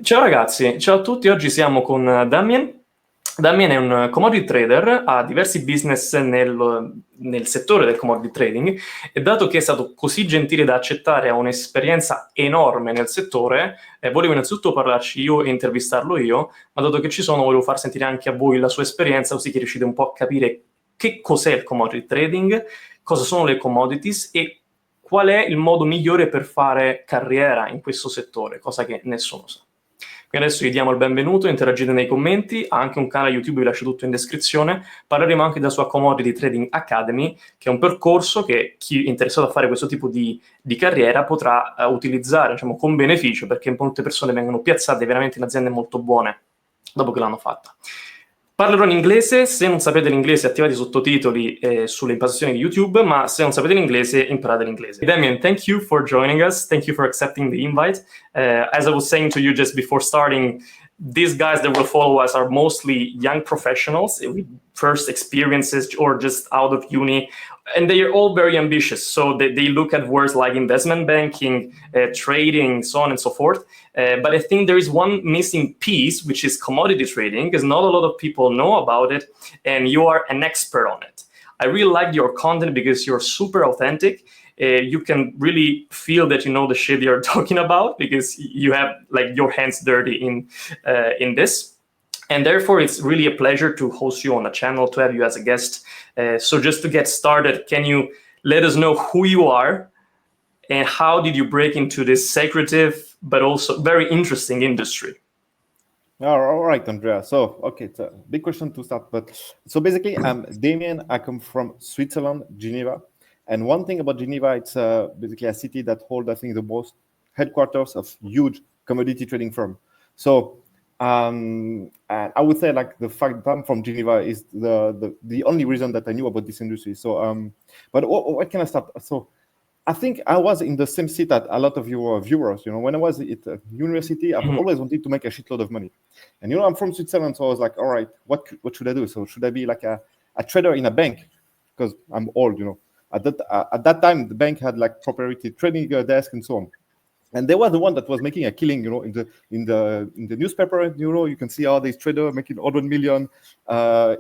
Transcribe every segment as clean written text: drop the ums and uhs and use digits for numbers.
Ciao ragazzi, ciao a tutti, oggi siamo con Damian. Damian è un commodity trader, ha diversi business nel settore del commodity trading e dato che è stato così gentile da accettare, ha un'esperienza enorme nel settore, volevo innanzitutto parlarci io e intervistarlo io, ma dato che ci sono volevo far sentire anche a voi la sua esperienza, così che riuscite un po' a capire che cos'è il commodity trading, cosa sono le commodities e qual è il modo migliore per fare carriera in questo settore, cosa che nessuno sa. Quindi adesso gli diamo il benvenuto, interagite nei commenti, ha anche un canale YouTube, vi lascio tutto in descrizione. Parleremo anche della sua Commodity Trading Academy, che è un percorso che chi è interessato a fare questo tipo di carriera potrà utilizzare, diciamo, con beneficio, perché molte persone vengono piazzate veramente in aziende molto buone dopo che l'hanno fatta. Parlerò in inglese, se non sapete l'inglese attivate i sottotitoli sulle impostazioni di YouTube, ma se non sapete l'inglese imparate l'inglese. Damian, thank you for joining us. Thank you for accepting the invite. As I was saying to you just before starting, these guys that will follow us are mostly young professionals with first experiences or just out of uni, and they are all very ambitious. So they look at words like investment banking, trading, so on and so forth. But I think there is one missing piece, which is commodity trading, because not a lot of people know about it, and you are an expert on it. I really like your content because you're super authentic. You can really feel that you know the shit you're talking about because you have like your hands dirty in this. And therefore, it's really a pleasure to host you on the channel, to have you as a guest. So just to get started, can you let us know who you are and how did you break into this secretive but also very interesting industry? All right, Andrea. So, okay, it's a big question to start. But so basically, I'm Damian. I come from Switzerland, Geneva. And one thing about Geneva, it's basically a city that holds, I think, the most headquarters of huge commodity trading firm. So and I would say like the fact that I'm from Geneva is the only reason that I knew about this industry. So, but what can I start? So I think I was in the same seat that a lot of your viewers. You know, when I was at university, I've always wanted to make a shitload of money. And, you know, I'm from Switzerland, so I was like, all right, what should I do? So should I be like a trader in a bank? Because I'm old, you know. At that time, the bank had like proprietary trading desk and so on. And they were the one that was making a killing, you know, in the newspaper. You know, you can see all these traders making 100 million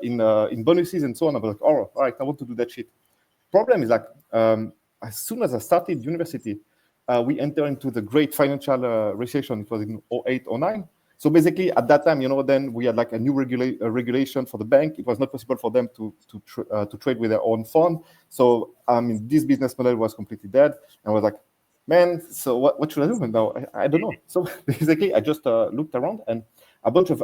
in bonuses and so on. I was like, all right, I want to do that shit. Problem is like, as soon as I started university, we entered into the great financial recession. It was in 08, 09. So basically, at that time, you know, then we had like a new regulation for the bank. It was not possible for them to trade with their own fund. So this business model was completely dead. And I was like, man, so what should I do now? I don't know. So basically, I just looked around, and a bunch of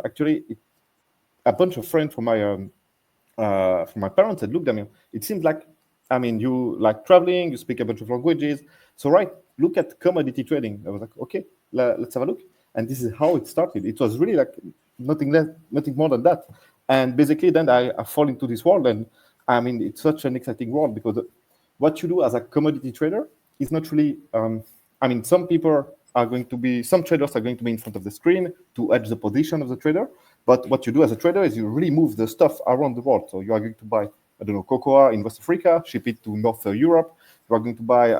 friends from my parents said, look, Damian, it seems like, you like traveling, you speak a bunch of languages. So look at commodity trading. I was like, okay, let's have a look. And this is how it started. It was really like nothing more than that. And basically then I fall into this world, and it's such an exciting world because what you do as a commodity trader is not really, some traders are going to be in front of the screen to edge the position of the trader. But what you do as a trader is you really move the stuff around the world. So you are going to buy, cocoa in West Africa, ship it to North Europe. You are going to buy,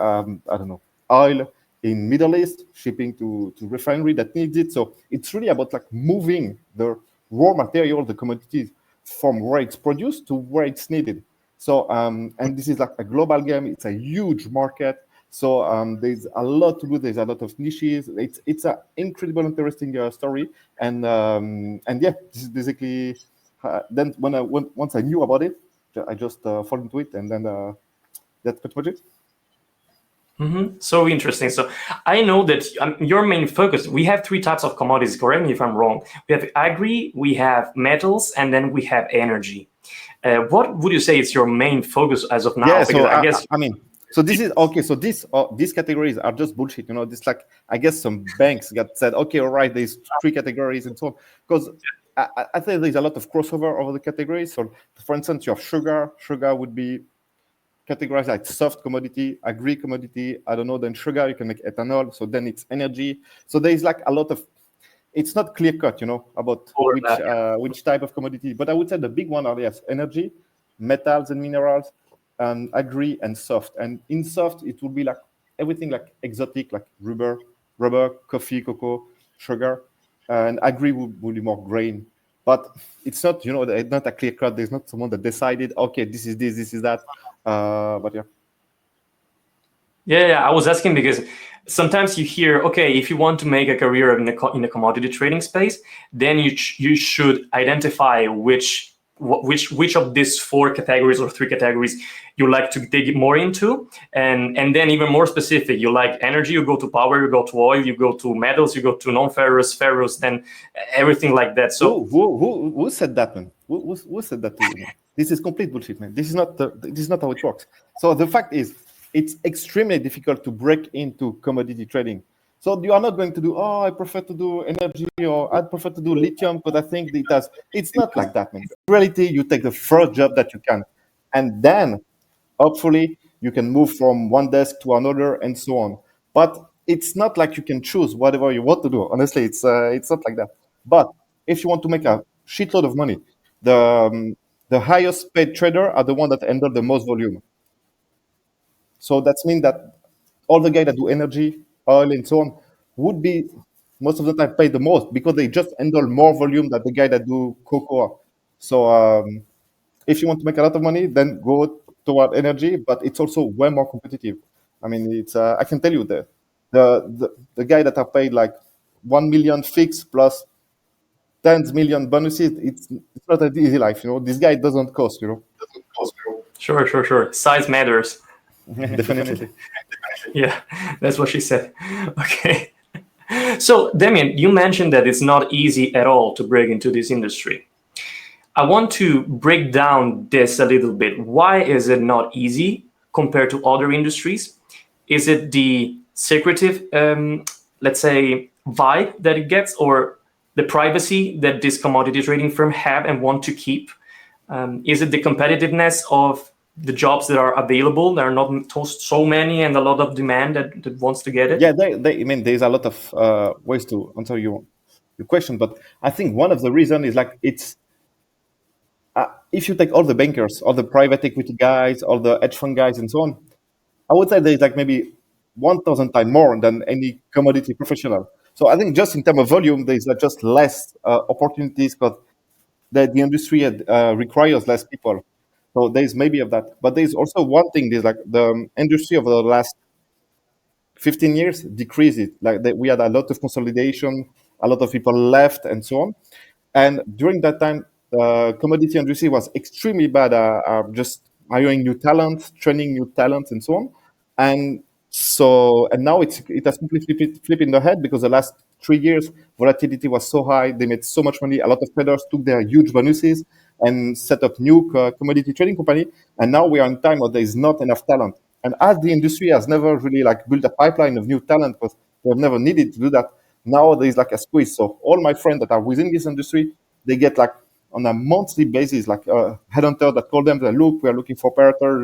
oil in Middle East, shipping to refinery that needs it. So it's really about like moving the raw material, the commodities, from where it's produced to where it's needed. So, and this is like a global game. It's a huge market. So there's a lot to do. There's a lot of niches. It's an incredible, interesting story. And yeah, this is basically. Then once I knew about it, I just fall into it, and then that's pretty much it. Mm-hmm. So interesting. So I know that your main focus, we have three types of commodities, correct me if I'm wrong. We have agri, we have metals, and then we have energy. What would you say is your main focus as of now? Yeah, so I guess so this is okay. So these categories are just bullshit. You know, this like I guess some banks got said, okay, all right, there's three categories and so on. Because I think there's a lot of crossover over the categories. So for instance, you have sugar. Sugar would be categorized like soft commodity, agri commodity. I don't know. Then sugar, you can make ethanol. So then it's energy. So there's like a lot of. It's not clear cut, you know, about which type of commodity. But I would say the big one are yes, energy, metals and minerals, and agri and soft. And in soft, it will be like everything like exotic, like rubber, coffee, cocoa, sugar. and agri would be more grain. But it's not, it's not a clear cut. There's not someone that decided, okay, this is this is that. But yeah. Yeah, I was asking because sometimes you hear, okay, if you want to make a career in the commodity trading space, then you should identify which of these 4 categories or 3 categories you like to dig more into, and then even more specific, you like energy, you go to power, you go to oil, you go to metals, you go to non-ferrous, ferrous, then everything like that. So who said that, man? Who said that to you, man? This is complete bullshit, man. This is not how it works. So the fact is, it's extremely difficult to break into commodity trading. So you are not going to do, I prefer to do energy, or I prefer to do lithium because I think it does. It's not like that, man. In reality, you take the first job that you can, and then hopefully you can move from one desk to another and so on. But it's not like you can choose whatever you want to do. Honestly, it's not like that. But if you want to make a shitload of money, the highest paid trader are the one that handle the most volume. So that means that all the guys that do energy, oil, and so on would be most of the time paid the most because they just handle more volume than the guy that do cocoa. So if you want to make a lot of money, then go toward energy, but it's also way more competitive. I mean, it's I can tell you the guy that are paid like 1 million fixed plus tens million bonuses. It's not an easy life, This guy doesn't cost, Sure. Size matters. Definitely. Yeah, that's what she said. Okay. So, Damian, you mentioned that it's not easy at all to break into this industry. I want to break down this a little bit. Why is it not easy compared to other industries? Is it the secretive, let's say, vibe that it gets, or the privacy that this commodity trading firm have and want to keep? Is it the competitiveness of the jobs that are available? There are not so many and a lot of demand that wants to get it. Yeah, I mean, there's a lot of ways to answer your question, but I think one of the reasons is like it's if you take all the bankers, all the private equity guys, all the hedge fund guys, and so on, I would say there's like maybe 1,000 times more than any commodity professional. So I think just in terms of volume, there's just less opportunities because the industry requires less people. So there's maybe of that. But there's also one thing, there's like the industry over the last 15 years decreased it. Like we had a lot of consolidation, a lot of people left, and so on. And during that time, the commodity industry was extremely bad at just hiring new talent, training new talent, and so on. And now it has completely flipped in the head because the last 3 years volatility was so high, they made so much money. A lot of traders took their huge bonuses and set up new commodity trading company. And now we are in time where there is not enough talent. And as the industry has never really like built a pipeline of new talent because they have never needed to do that, now there is like a squeeze. So all my friends that are within this industry, they get like on a monthly basis, like a headhunter that call them, look, we are looking for operator,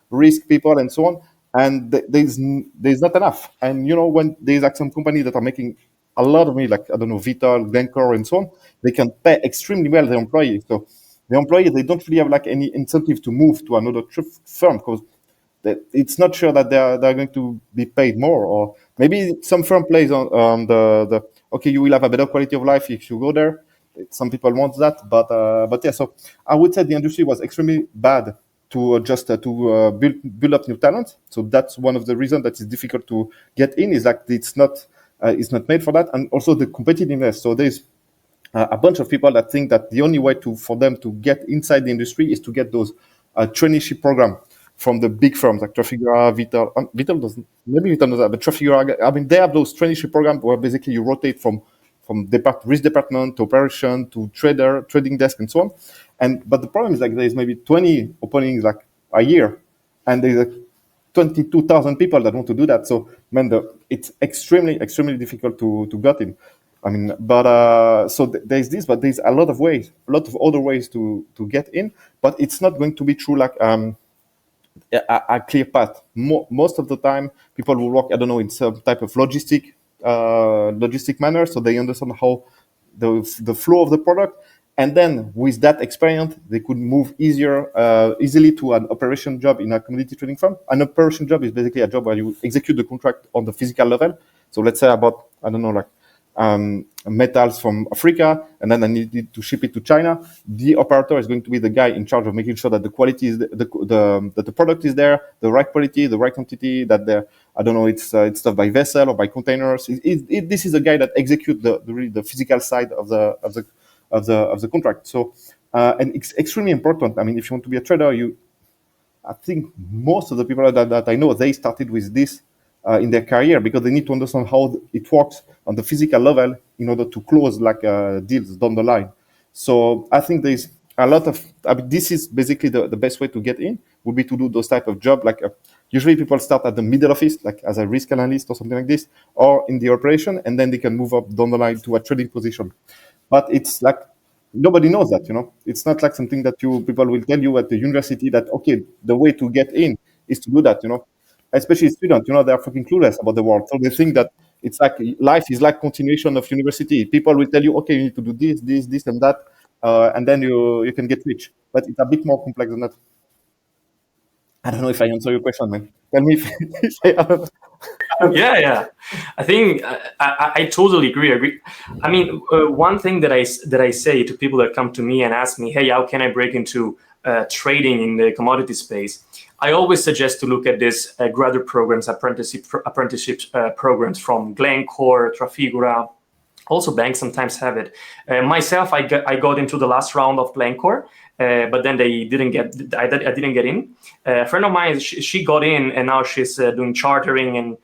risk people, and so on. And there's not enough. And when there's like some companies that are making a lot of money, like I don't know, Vital, Glencore, and so on, they can pay extremely well their employees. So the employees, they don't really have like any incentive to move to another firm because it's not sure that they're going to be paid more. Or maybe some firm plays on the okay, you will have a better quality of life if you go there. Some people want that, but yeah. So I would say the industry was extremely bad to build up new talent. So that's one of the reasons that it's difficult to get in. Is like it's not made for that, and also the competitiveness. So there's a bunch of people that think that the only way for them to get inside the industry is to get those traineeship program from the big firms like Trafigura, Vital. Vital doesn't, maybe Vital knows that, but Trafigura, I mean, they have those traineeship programs where basically you rotate from risk department to operation to trading desk, and so on. But the problem is like there's maybe 20 openings like a year, and there's like 22,000 people that want to do that. So man, it's extremely difficult to get in. I mean, but so there's this, but there's a lot of other ways to get in, but it's not going to be true like a clear path. Most of the time, people will work, I don't know, in some type of logistic manner, so they understand how the flow of the product, and then with that experience, they could move easily to an operation job in a commodity trading firm. An operation job is basically a job where you execute the contract on the physical level. So let's say about, I don't know, like metals from Africa, and then I needed to ship it to China. The operator is going to be the guy in charge of making sure that the quality is that the product is there, the right quality, the right quantity. That I don't know, it's stuff by vessel or by containers. This is a guy that executes the physical side of the contract. So and it's extremely important. I mean, if you want to be a trader, I think most of the people that I know, they started with this in their career because they need to understand how it works on the physical level in order to close deals down the line. So I think there's a lot of, this is basically the best way to get in would be to do those type of job. Usually people start at the middle office, like as a risk analyst or something like this, or in the operation, and then they can move up down the line to a trading position. But it's like, nobody knows that, it's not like something that people will tell you at the university that, okay, the way to get in is to do that, especially students, they are fucking clueless about the world. So they think that it's like life is like continuation of university. People will tell you, okay, you need to do this, and that, and then you can get rich. But it's a bit more complex than that. I don't know if I answer your question, man. Tell me if I Yeah. I think I totally agree. I mean, one thing that I say to people that come to me and ask me, hey, how can I break into trading in the commodity space? I always suggest to look at this graduate programs, apprenticeship programs from Glencore, Trafigura. Also, banks sometimes have it. Myself, I got into the last round of Glencore, but then I didn't get in. A friend of mine, she got in, and now she's doing chartering and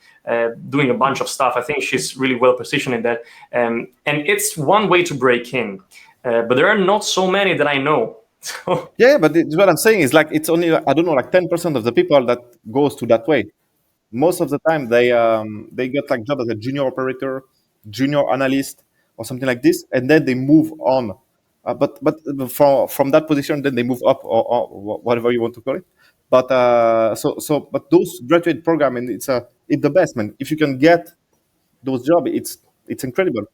doing a bunch of stuff. I think she's really well positioned in that. And it's one way to break in, but there are not so many that I know. Yeah, but what I'm saying is it's only, I don't know, 10% of the people that goes to that way. Most of the time they get job as a junior operator, junior analyst, or something like this, and then they move on. But from that position, then they move up or whatever you want to call it. But but those graduate program, and it's the best, man. If you can get those jobs, it's incredible.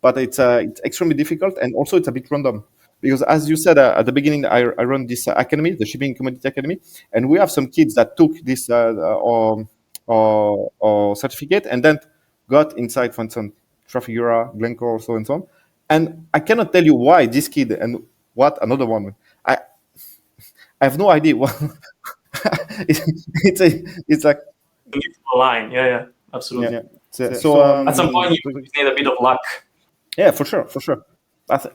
But it's extremely difficult, and also it's a bit random. Because as you said at the beginning, I run this academy, the Shipping Commodity Academy, and we have some kids that took this or certificate and then got inside, for instance, Trafigura, Glencore, so and so on. And I cannot tell you why this kid and what another one. I have no idea. It's like it's a line. Yeah, absolutely. Yeah. So at some point you need a bit of luck. Yeah, for sure.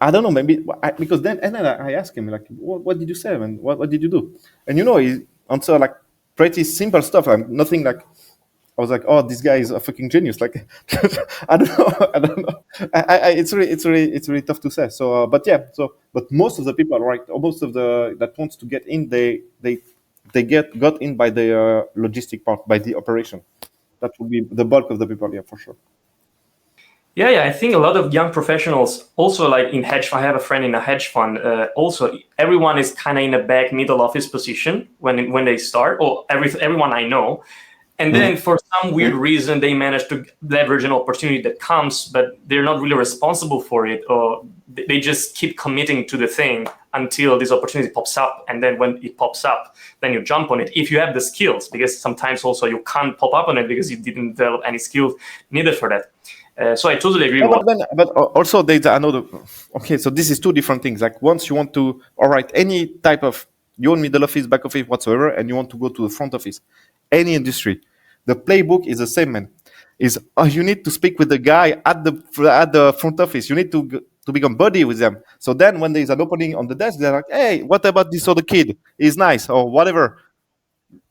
I don't know, maybe because then I asked him what did you say, man? What did you do? And he answered pretty simple stuff. Nothing I was like, oh, this guy is a fucking genius. I don't know. It's really tough to say. So, but most of the people, right? Or most of that wants to get in, they got in by the logistic part, by the operation. That would be the bulk of the people, yeah, for sure. Yeah. I think a lot of young professionals also in hedge fund. I have a friend in a hedge fund. Also, everyone is kind of in a back middle office position when they start, or everyone I know. And then for some weird reason, they manage to leverage an opportunity that comes, but they're not really responsible for it, or they just keep committing to the thing until this opportunity pops up. And then when it pops up, then you jump on it if you have the skills, because sometimes also you can't pop up on it because you didn't develop any skills needed for that. So I totally agree. But also there's another. Okay, so this is two different things. Once you want to, all right, any type of, you own middle office, back office, whatsoever, and you want to go to the front office, any industry, the playbook is the same, man. You need to speak with the guy at the front office. You need to become buddy with them. So then when there's an opening on the desk, they're like, hey, what about this other kid? He's nice, or whatever.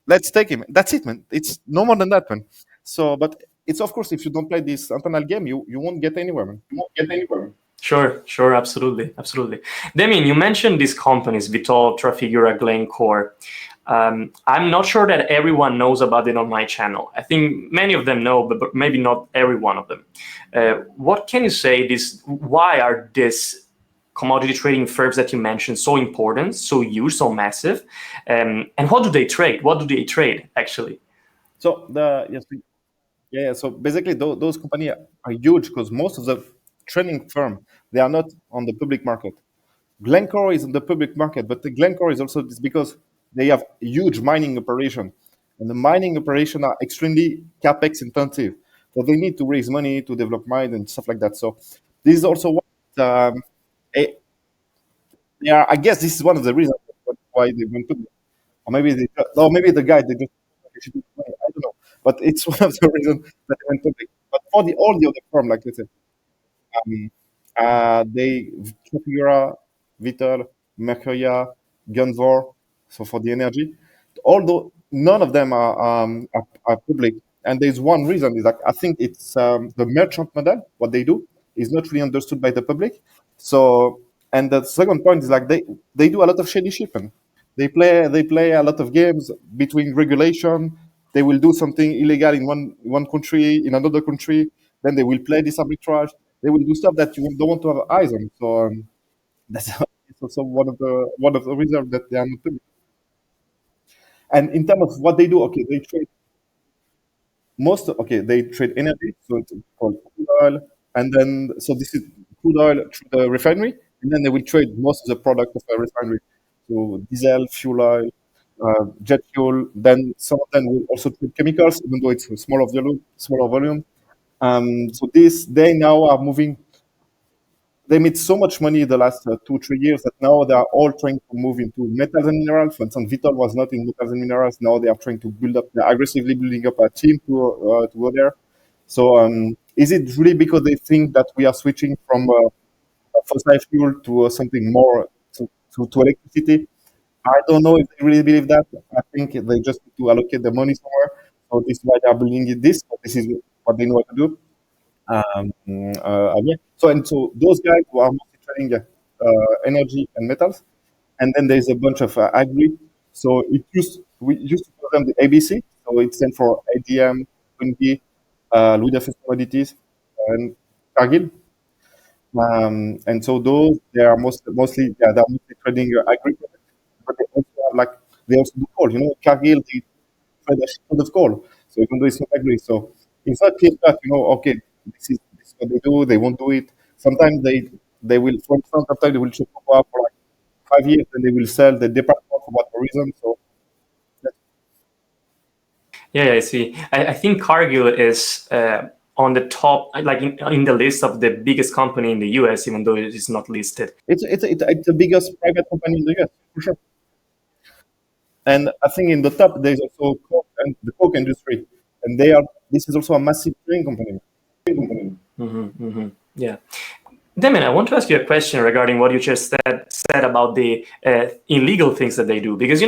Let's take him. That's it, man. It's no more than that, man. So, but it's, of course, if you don't play this internal game, you won't get anywhere, man. You won't get anywhere. Sure, absolutely. Damian, you mentioned these companies, Vitol, Trafigura, Glencore. I'm not sure that everyone knows about it on my channel. I think many of them know, but maybe not every one of them. What can you say? Why are these commodity trading firms that you mentioned so important, so huge, so massive? And what do they trade? What do they trade actually? So so basically those companies are huge because most of the trading firm, they are not on the public market. Glencore is on the public market, but the Glencore is also because they have a huge mining operation, and the mining operation are extremely capex intensive. So So they need to raise money to develop mine and stuff like that. So this is also what eh, yeah, I guess this is one of the reasons why they went to, or maybe the guy they just they should do money. I don't know, but it's one of the reasons that they went public. But for all the other firm, like I said, um, they Trafigura, Vittel, Mercuria, Gunvor, so for the energy, although none of them are public. And there's one reason is like I think it's the merchant model. What they do is not really understood by the public. So, and the second point is like they do a lot of shady shipping. They play a lot of games between regulation. They will do something illegal in one country, in another country. Then they will play this arbitrage. They will do stuff that you don't want to have eyes on. So that's it's also one of the reasons that they are not public. And in terms of what they do, okay, they trade energy, so it's called crude oil, and then so this is crude oil through the refinery, and then they will trade most of the product of the refinery, so diesel, fuel oil, jet fuel. Then some of them will also trade chemicals, even though it's a smaller volume. So they now are moving. They made so much money the last 2 3 years that now they are all trying to move into metals and minerals. For instance, Vitol was not in metals and minerals. Now they are trying to build up. They're aggressively building up a team to go there. So is it really because they think that we are switching from fossil fuel to something more to electricity? I don't know if they really believe that. I think they just need to allocate the money somewhere. So this is why they are building it this. But this is what they know how to do. Yeah. So those guys who are mostly trading energy and metals, and then there's a bunch of agri. So we used to call them the ABC. So it stands for ADM, Bunge, Louis Dauphin Commodities, and Cargill. And so those they are mostly trading agri products, but they also have like they also do coal. Cargill they trade a shitload of coal. So even though it's not agri, so it's not clear cut. Okay, this is what they do. They won't do it. Sometimes they will, for instance, sometimes they will check cocoa for like 5 years, and they will sell the department for whatever reason. So that's Yeah, I see. I think Cargill is on the top, like in the list of the biggest company in the US, even though it is not listed. it's the biggest private company in the US for sure. And I think in the top there's also Coke and the Coke industry, and they are. This is also a massive trading company. Yeah. Damian, I want to ask you a question regarding what you just said about the illegal things that they do, because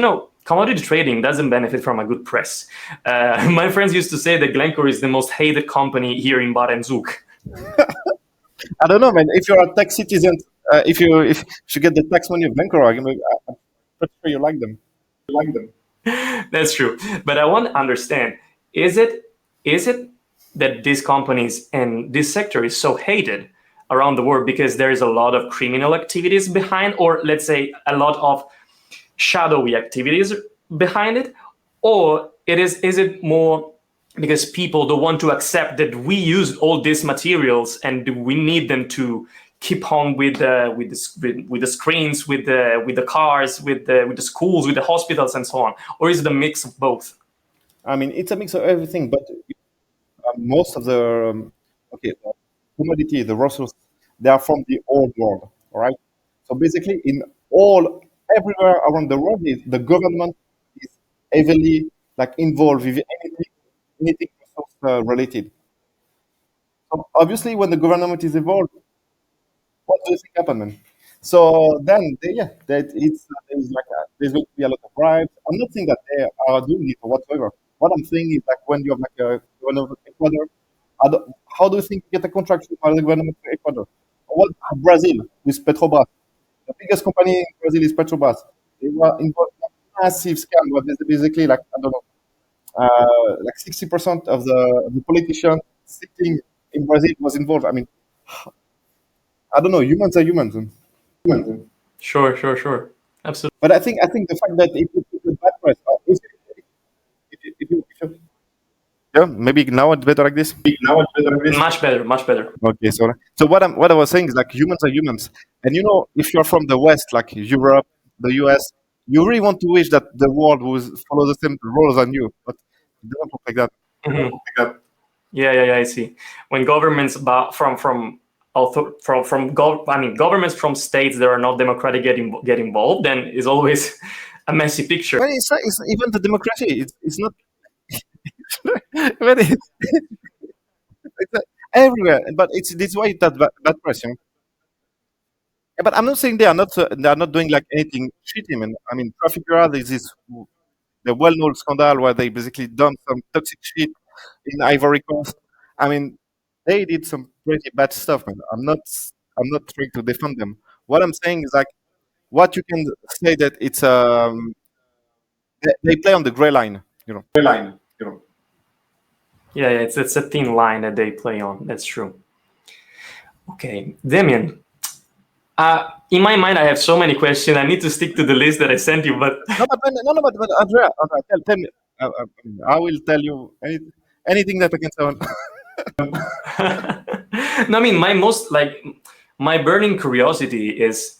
commodity trading doesn't benefit from a good press. My friends used to say that Glencore is the most hated company here in Bar and Zouk. I don't know, man. If you're a tax citizen, if you get the tax money of Glencore, I'm pretty sure you like them. That's true. But I want to understand, is it that these companies and this sector is so hated around the world because there is a lot of criminal activities behind, or let's say a lot of shadowy activities behind it? Or is it more because people don't want to accept that we use all these materials and we need them to keep on with the screens, with the cars, with the schools, with the hospitals, and so on? Or is it a mix of both? I mean, it's a mix of everything, but most of the the commodity, the resources, they are from the old world. All right. So basically, everywhere around the world, the government is heavily like involved with anything resource related. So obviously, when the government is involved, what do you think happened, man? So then, there's going to be a lot of bribes. I'm not saying that they are doing it or whatsoever. What I'm saying is like when you have like a government of Ecuador, how do you think you get a contract with the government of Ecuador? Or what Brazil with Petrobras? The biggest company in Brazil is Petrobras. They were involved in a massive scam. Where basically like I don't know, like 60% of the politicians sitting in Brazil was involved. I mean, I don't know. Humans are humans. Sure. Absolutely. But I think the fact that if you put the bad press, if you yeah, maybe now it's better like this. Much better. Okay, so what I was saying is like humans are humans, and if you're from the West, like Europe, the US, you really want to wish that the world would follow the same rules as you, but it doesn't work like that. Mhm. Yeah. I see. When governments governments from states that are not democratic get involved, then it's always a messy picture. But it's not, it's even the democracy. It's not. But it's not everywhere. But it's this way that bad press. Yeah, but I'm not saying they are not doing like anything shitty. I mean, Trafigura, there's this the well-known scandal where they basically done some toxic shit in Ivory Coast. I mean, they did some pretty bad stuff, man. I'm not trying to defend them. What I'm saying is like what you can say that it's they play on the gray line, you know. Line, you know. Yeah, it's a thin line that they play on. That's true. Okay, Damian. In my mind, I have so many questions. I need to stick to the list that I sent you, but But Andrea, tell me. I will tell you anything that I can say. no, I mean, my burning curiosity is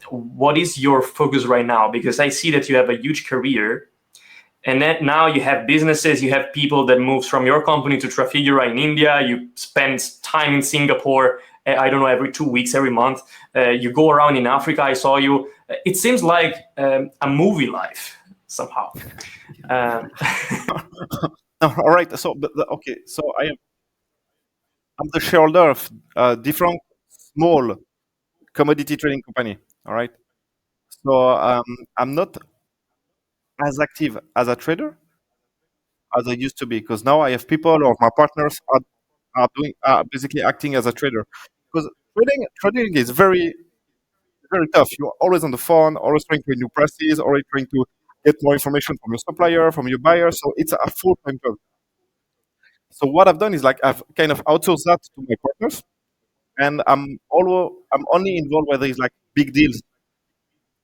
what is your focus right now? Because I see that you have a huge career, and then now you have businesses, you have people that moves from your company to Trafigura in India. You spend time in Singapore. I don't know, every 2 weeks, every month. You go around in Africa. I saw you. It seems like a movie life somehow. All right. So, okay. So I'm the shareholder of different small commodity trading company. All right. So I'm not as active as a trader as I used to be because now I have people or my partners are basically acting as a trader because trading is very tough. You're always on the phone, always trying to get new prices, always trying to get more information from your supplier, from your buyer. So it's a full time job. So what I've done is like I've kind of outsourced that to my partners, and I'm only involved where there's like big deals.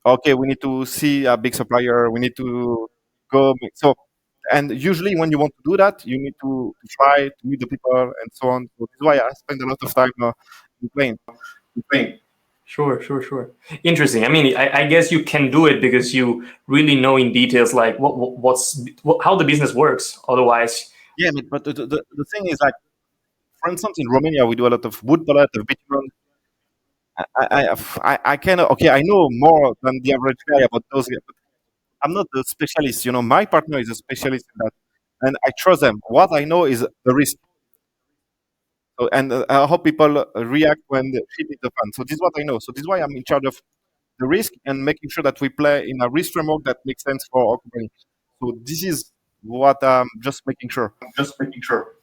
Okay, we need to see a big supplier. We need to go. So, and usually when you want to do that, you need to try to meet the people and so on. So this is why I spend a lot of time in playing. Thing. Sure. Interesting. I mean, I guess you can do it because you really know in details like how the business works. Otherwise, Yeah, but the thing is like, for instance, in Romania, we do a lot of wood pellet, of bitumen. I kind of okay. I know more than the average guy about those, but I'm not the specialist. You know, my partner is a specialist in that, and I trust them. What I know is the risk. So, and how people react when the shit hit the fan. So this is what I know. So this is why I'm in charge of the risk and making sure that we play in a risk framework that makes sense for our company. So this is what I'm just making sure. just making sure.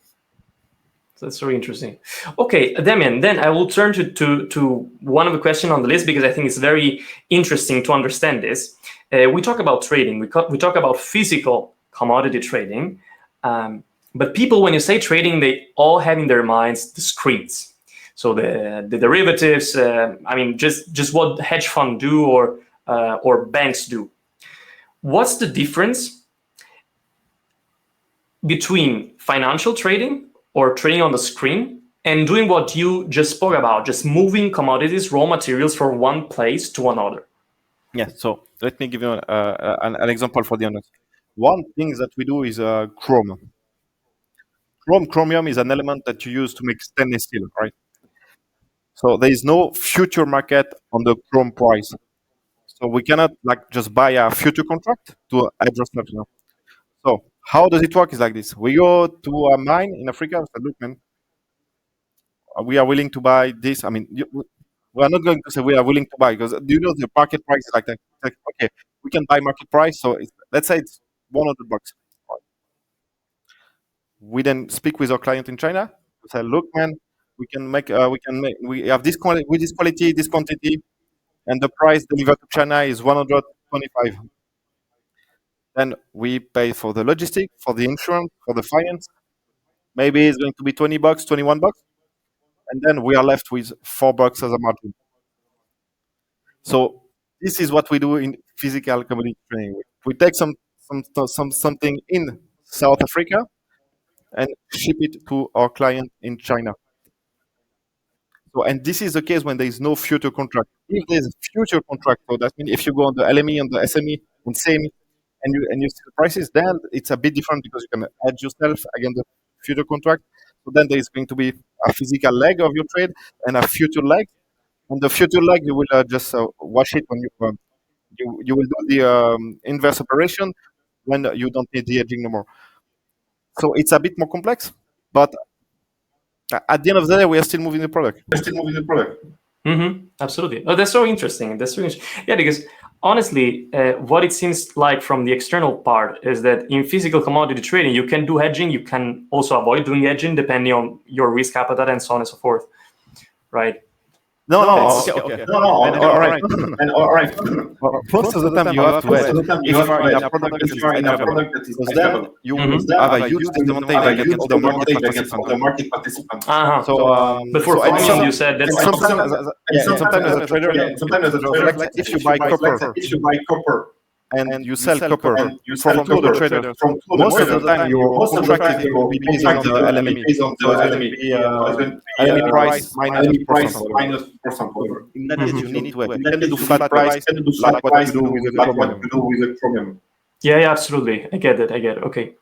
So that's very interesting. Okay, Damian, then I will turn to one of the questions on the list because I think it's very interesting to understand this. We talk about trading. We talk about physical commodity trading. But people, when you say trading, they all have in their minds the screens. So the derivatives, I mean, just what hedge fund do or banks do. What's the difference between financial trading or trading on the screen and doing what you just spoke about, just moving commodities, raw materials from one place to another? Yeah. So let me give you an example for the others. One thing that we do is chrome. Chromium is an element that you use to make stainless steel, right? So there is no future market on the chrome price. So we cannot like just buy a future contract to address that. You know? So how does it work? Is like this: we go to a mine in Africa and say, "Look, man, we are willing to buy this." I mean, we are not going to say we are willing to buy because do you know the market price is like that? It's like okay, we can buy market price. So let's say it's $100. We then speak with our client in China. We say, "Look, man, we have this quality, with this quality, this quantity, and the price delivered to China is 125." Then we pay for the logistic, for the insurance, for the finance. Maybe it's going to be $20, $21, and then we are left with $4 as a margin. So this is what we do in physical commodity trading. We take something in South Africa and ship it to our client in China. So, and this is the case when there is no future contract. If there is a future contract, so that means if you go on the LME, on the SME, and same, and you see the prices, then it's a bit different because you can hedge yourself against future contract. So then there is going to be a physical leg of your trade and a future leg. And the future leg, you will just wash it when you will do the inverse operation when you don't need the hedging no more. So it's a bit more complex, but at the end of the day, we are still moving the product. Absolutely. Oh, that's so interesting. That's so interesting. Yeah, because honestly, what it seems like from the external part is that in physical commodity trading, you can do hedging. You can also avoid doing hedging depending on your risk appetite and so on and so forth. Right? No, Okay. all right. Most of the time, you have to hedge. If you are in a product that is unavailable, because then you will have a huge disadvantage against the market participant. So, but for funding, you said that's sometimes as a trader, if you buy copper and you sell copper from two other traders, most of the time your contract will be based on the LME. So it's going to be LME price minus percent. In that case, you need to hedge. You can do flat price, like what you do with the chromium. Yeah, absolutely. I get it. Okay.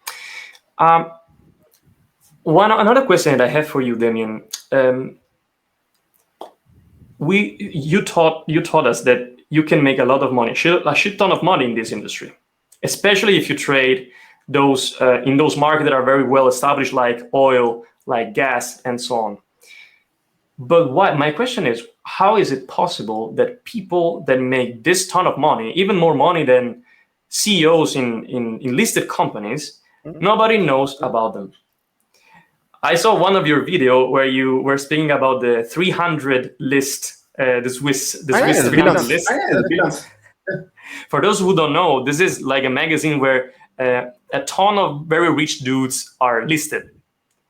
Another question that I have for you, Damian. You taught us that you can make a lot of money, a shit ton of money in this industry, especially if you trade those in those markets that are very well established, like oil, like gas, and so on. But my question is, how is it possible that people that make this ton of money, even more money than CEOs in listed companies, nobody knows about them? I saw one of your video where you were speaking about the 300 list, the Swiss 300 list. For those who don't know, this is like a magazine where a ton of very rich dudes are listed.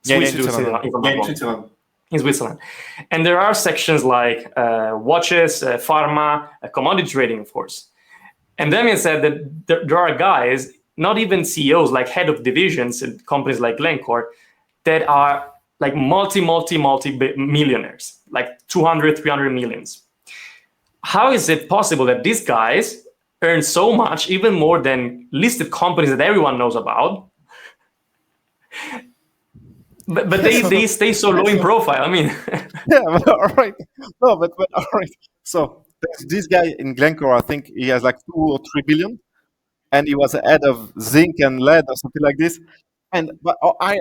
Swiss dudes, in Switzerland. And there are sections like watches, pharma, commodity trading, of course. And Damian said that there are guys, not even CEOs, like head of divisions in companies like Glencore, that are like multi millionaires, like 200, 300 millions. How is it possible that these guys earn so much, even more than listed companies that everyone knows about? But they stay so low in profile. I mean, yeah, all right. No, but all right. So this guy in Glencore, I think he has like 2 or 3 billion, and he was the head of zinc and lead or something like this. But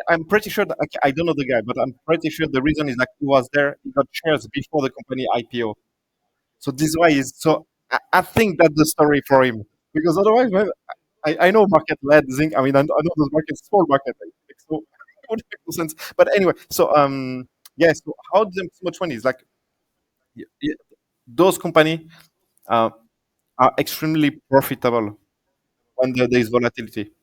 I'm pretty sure that I don't know the guy, but I'm pretty sure the reason is like he was there. He got shares before the company IPO. So this is why he's so. I think that's the story for him, because otherwise, man, I know market led zinc. I mean, I know those markets, small market. So it would make no sense. But anyway, so yeah. So how do them so much money? Is like those companies are extremely profitable when there is volatility.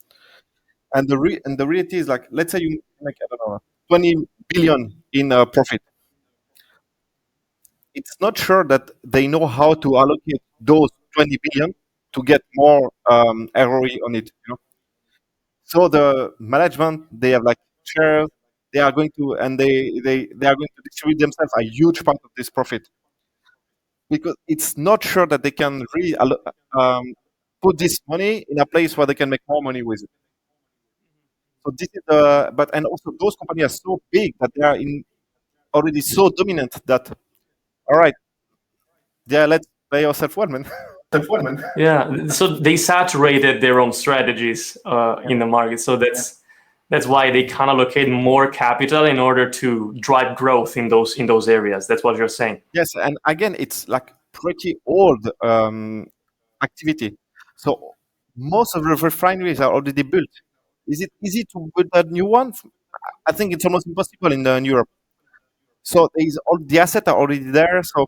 And the reality is like, let's say you make, I don't know, 20 billion in profit. It's not sure that they know how to allocate those 20 billion to get more ROE on it. So the management, they have like shares. They are going to, and they are going to distribute themselves a huge part of this profit, because it's not sure that they can really put this money in a place where they can make more money with it. So this is and also those companies are so big that they are already so dominant that, all right, yeah, let's play yourself well, man. Yeah, so they saturated their own strategies in the market. So that's why they can allocate more capital in order to drive growth in those areas. That's what you're saying. Yes, and again, it's like pretty old activity. So most of the refineries are already built. Is it easy to build a new one? I think it's almost impossible in Europe. So all the assets are already there. So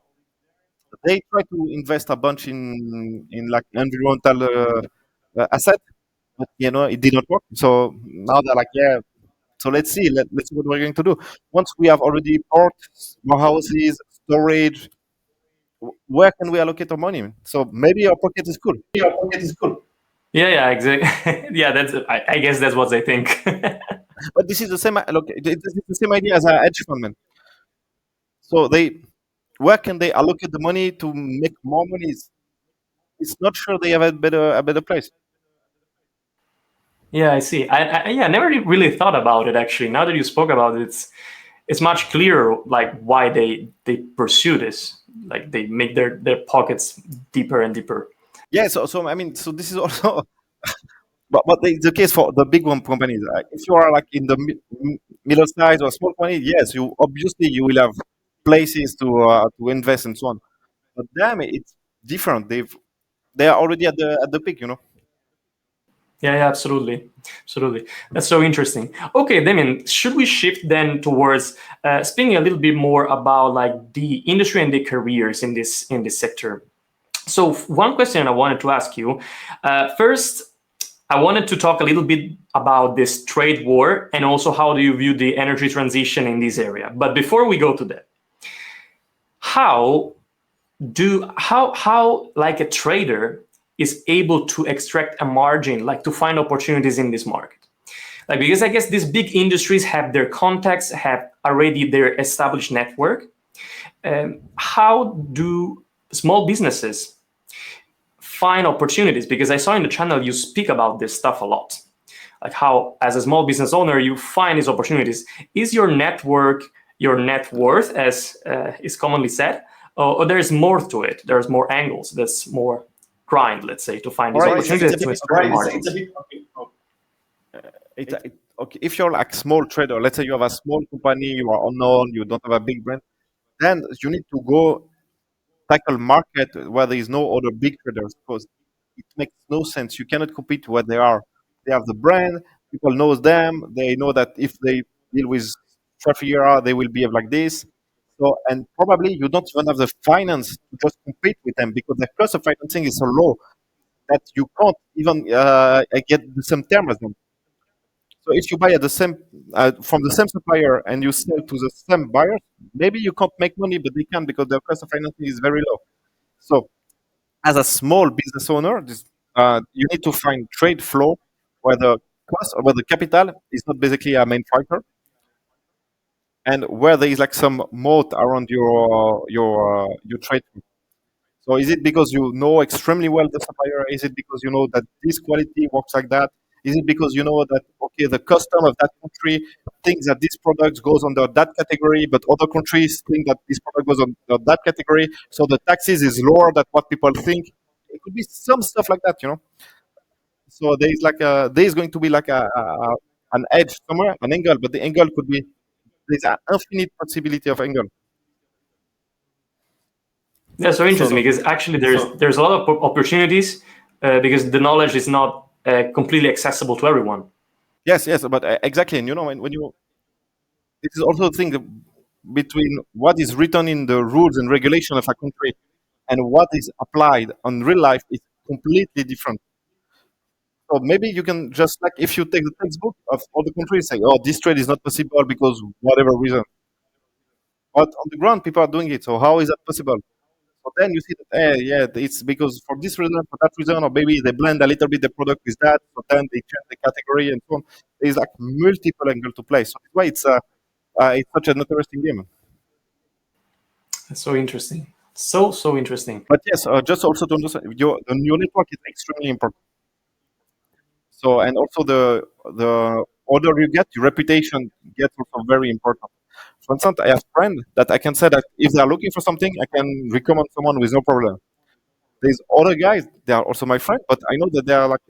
they try to invest a bunch in like environmental asset, but it did not work. So now they're like, yeah. So let's see. Let's see what we're going to do. Once we have already ports, warehouses, storage, where can we allocate our money? So maybe our pocket is cool. Yeah, exactly. Yeah, I guess that's what they think. But this is the same. Look, this is the same idea as a hedge fund, man. So where can they allocate the money to make more money? It's not sure they have a better place. Yeah, I see. I never really thought about it actually. Now that you spoke about it, it's much clearer like why they pursue this. Like they make their pockets deeper and deeper. Yeah, so I mean, so this is also, but the case for the big one companies. If you are like in the middle size or small company, yes, you obviously you will have places to invest and so on. But damn, it's different. They are already at the peak, you know. Yeah, absolutely, absolutely. That's so interesting. Okay, Damien, should we shift then towards speaking a little bit more about like the industry and the careers in this sector? So one question I wanted to ask you first. I wanted to talk a little bit about this trade war and also how do you view the energy transition in this area. But before we go to that, how how like a trader is able to extract a margin, like to find opportunities in this market? Like because I guess these big industries have their contacts, have already their established network. How do small businesses find opportunities? Because I saw in the channel you speak about this stuff a lot, like how as a small business owner you find these opportunities. Is your network your net worth, as is commonly said, or there's more to it? There's more angles. There's more grind, let's say, to find All these right, opportunities to extract margins. okay. If you're like small trader, let's say you have a small company, you are unknown, you don't have a big brand, then you need to go tackle market where there is no other big traders because it makes no sense. You cannot compete where they are. They have the brand, people knows them, they know that if they deal with Trafigura, they will behave like this. So and probably you don't even have the finance to just compete with them because the cost of financing is so low that you can't even get the same term as them. So if you buy at the same from the same supplier and you sell to the same buyers, maybe you can't make money, but they can because the cost of financing is very low. So as a small business owner, you need to find trade flow where the cost or where the capital is not basically a main factor, and where there is like some moat around your trade. So is it because you know extremely well the supplier? Is it because you know that this quality works like that? Is it because you know that okay, the custom of that country thinks that this product goes under that category, but other countries think that this product goes under that category, so the taxes is lower than what people think. It could be some stuff like that, you know. So there is going to be like an edge somewhere, an angle, but the angle could be there's an infinite possibility of angle. Yeah, so interesting So because actually there's a lot of opportunities because the knowledge is not completely accessible to everyone. yes, but exactly, and you know when you this is also the thing between what is written in the rules and regulation of a country and what is applied on real life is completely different. So maybe you can just like if you take the textbook of all the countries, say, oh, this trade is not possible because whatever reason. But on the ground, people are doing it. So how is that possible? So then you see that, yeah, it's because for this reason, for that reason, or maybe they blend a little bit the product with that. So then they change the category and so on. There's like multiple angle to play. So that's why it's such an interesting game. That's so interesting. So interesting. But yes, just also to understand, your network is extremely important. So and also the order you get, your reputation gets also very important. For instance, I have friends that I can say that if they are looking for something, I can recommend someone with no problem. There's other guys, they are also my friend, but I know that they are like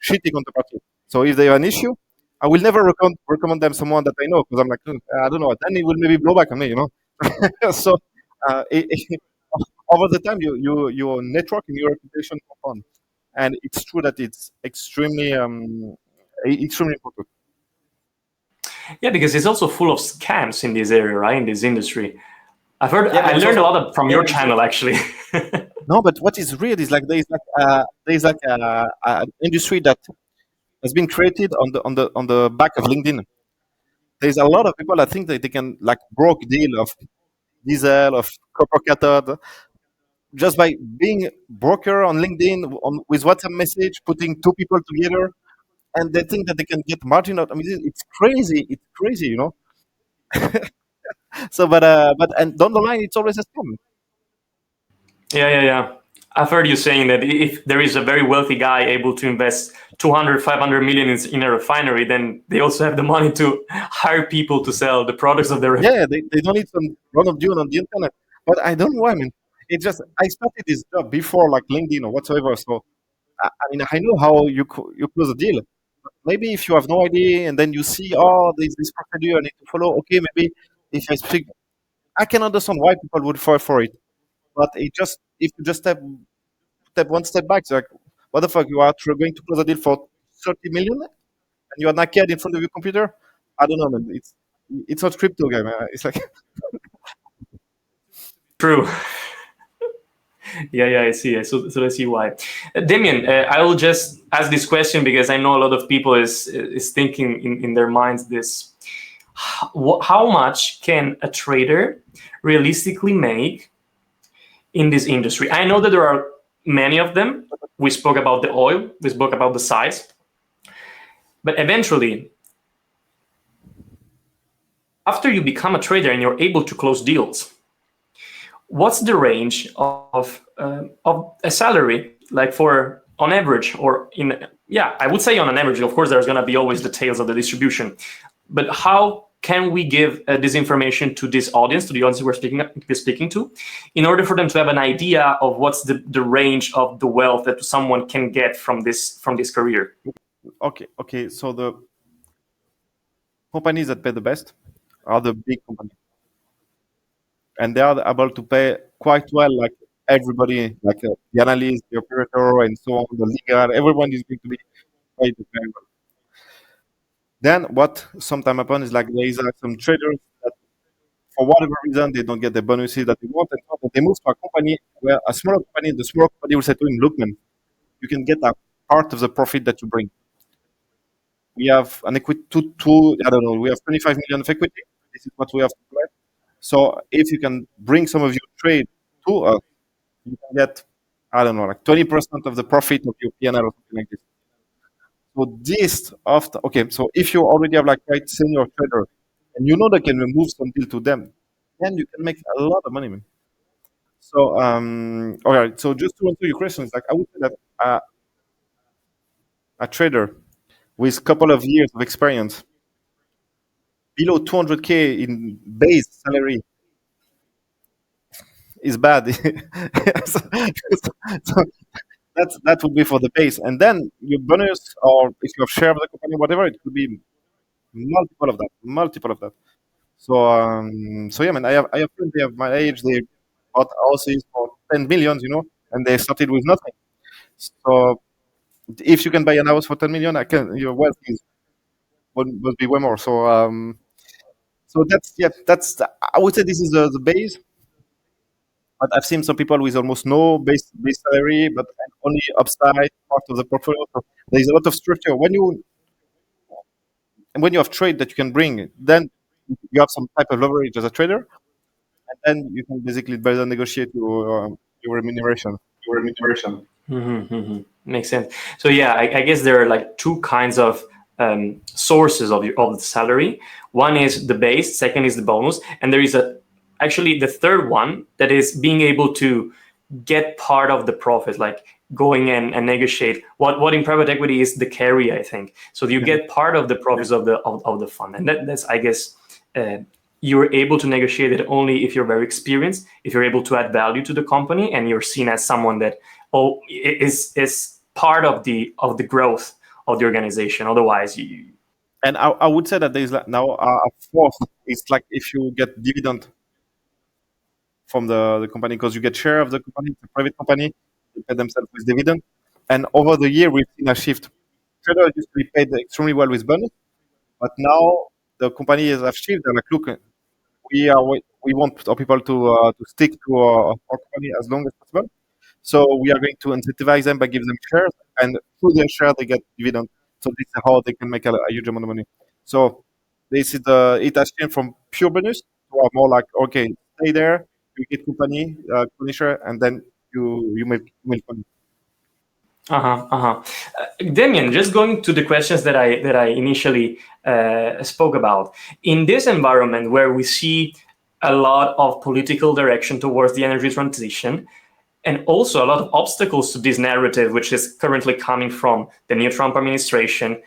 shitty counterparty. So if they have an issue, I will never recommend them someone that I know because I'm like, I don't know. Then it will maybe blow back on me, you know. So over the time, your network and your reputation compound, and it's true that it's extremely important. Yeah, because it's also full of scams in this area, right? In this industry. Yeah, I but it's learned a also lot from your channel actually. no. But what is weird is like there is like an industry that has been created on the back of LinkedIn. There's a lot of people that think that they can like broke deal of diesel of copper cathode just by being broker on LinkedIn on with WhatsApp message, putting two people together, and they think that they can get margin out. I mean, it's crazy. It's crazy, you know. So, but and down the line, it's always a scam. Yeah. I've heard you saying that if there is a very wealthy guy able to invest 200, 500 million in a refinery, then they also have the money to hire people to sell the products of the refinery. Yeah, they don't need some run of June on the internet. But I don't know why. I mean, it just I started this job before like LinkedIn or whatsoever. So I mean, I know how you close a deal. But maybe if you have no idea and then you see, oh, there's this procedure I need to follow. Okay, maybe if I speak, I can understand why people would fall for it. But it just if you just step one step back, it's like, what the fuck, you are going to close a deal for 30 million and you are naked in front of your computer? I don't know, man. It's not crypto, guy, man. It's like True. Yeah, I see. So I see why. Damian, I will just ask this question because I know a lot of people is thinking in their minds this. How much can a trader realistically make in this industry? I know that there are many of them. We spoke about the oil. We spoke about the size. But eventually, after you become a trader and you're able to close deals, what's the range of a salary, like for on average, or I would say on an average. Of course, there's going to be always details of the distribution, but how can we give this information to this audience, to the audience we're speaking to, in order for them to have an idea of what's the range of the wealth that someone can get from this career? Okay. So the companies that pay the best are the big companies, and they are able to pay quite well, like everybody, like the analyst, the operator, and so on, the legal. Everyone is going to be paid very well. Then what sometimes happens is like there is some traders that for whatever reason they don't get the bonuses that they want, and so they move to a company where a smaller company, the smaller company will say to him, "Look, man, you can get a part of the profit that you bring. We have an equity to I don't know, we have 25 million of equity. This is what we have to pledge. So if you can bring some of your trade to us, you can get, I don't know, like 20% of the profit of your P&L or something like this." So this after, okay, so if you already have like quite senior trader and you know they can move some deal to them, then you can make a lot of money, man. So, all right. So just to answer your question, it's like I would say that a trader with a couple of years of experience below 200K in base salary is bad. so, so that would be for the base, and then your bonus, or if you have share of the company, whatever, it could be multiple of that. So yeah, man, I have friends they have my age. They bought houses for 10 million, and they started with nothing. So if you can buy an house for 10 million, your wealth would be way more. So I would say this is the base. But I've seen some people with almost no base salary, but only upside part of the portfolio. So there's a lot of structure. When you have trade that you can bring, then you have some type of leverage as a trader, and then you can basically better negotiate your remuneration. Makes sense. So yeah, I guess there are like two kinds of sources of the salary. One is the base, second is the bonus, and there is actually the third one that is being able to get part of the profit, like going in and negotiate what in private equity is the carry, I think. So you get part of the profits of the fund, and that's, I guess, you're able to negotiate it only if you're very experienced, if you're able to add value to the company, and you're seen as someone that is part of the growth of the organization. Otherwise, And I would say that there is now a fourth. It's like if you get dividend from the company, because you get share of the company, it's a private company, they pay themselves with dividend. And over the year, we've seen a shift. Traders used to be paid extremely well with bonus, but now the company has shifted. They're like, look, we want our people to stick to our company as long as possible. So we are going to incentivize them by giving them shares, and through their share they get dividend. So this is how they can make a huge amount of money. So this is it has changed from pure bonus to a more like, okay, stay there, you get company share, and then you make money. Damian, just going to the questions that I initially spoke about. In this environment where we see a lot of political direction towards the energy transition, and also a lot of obstacles to this narrative, which is currently coming from the new Trump administration,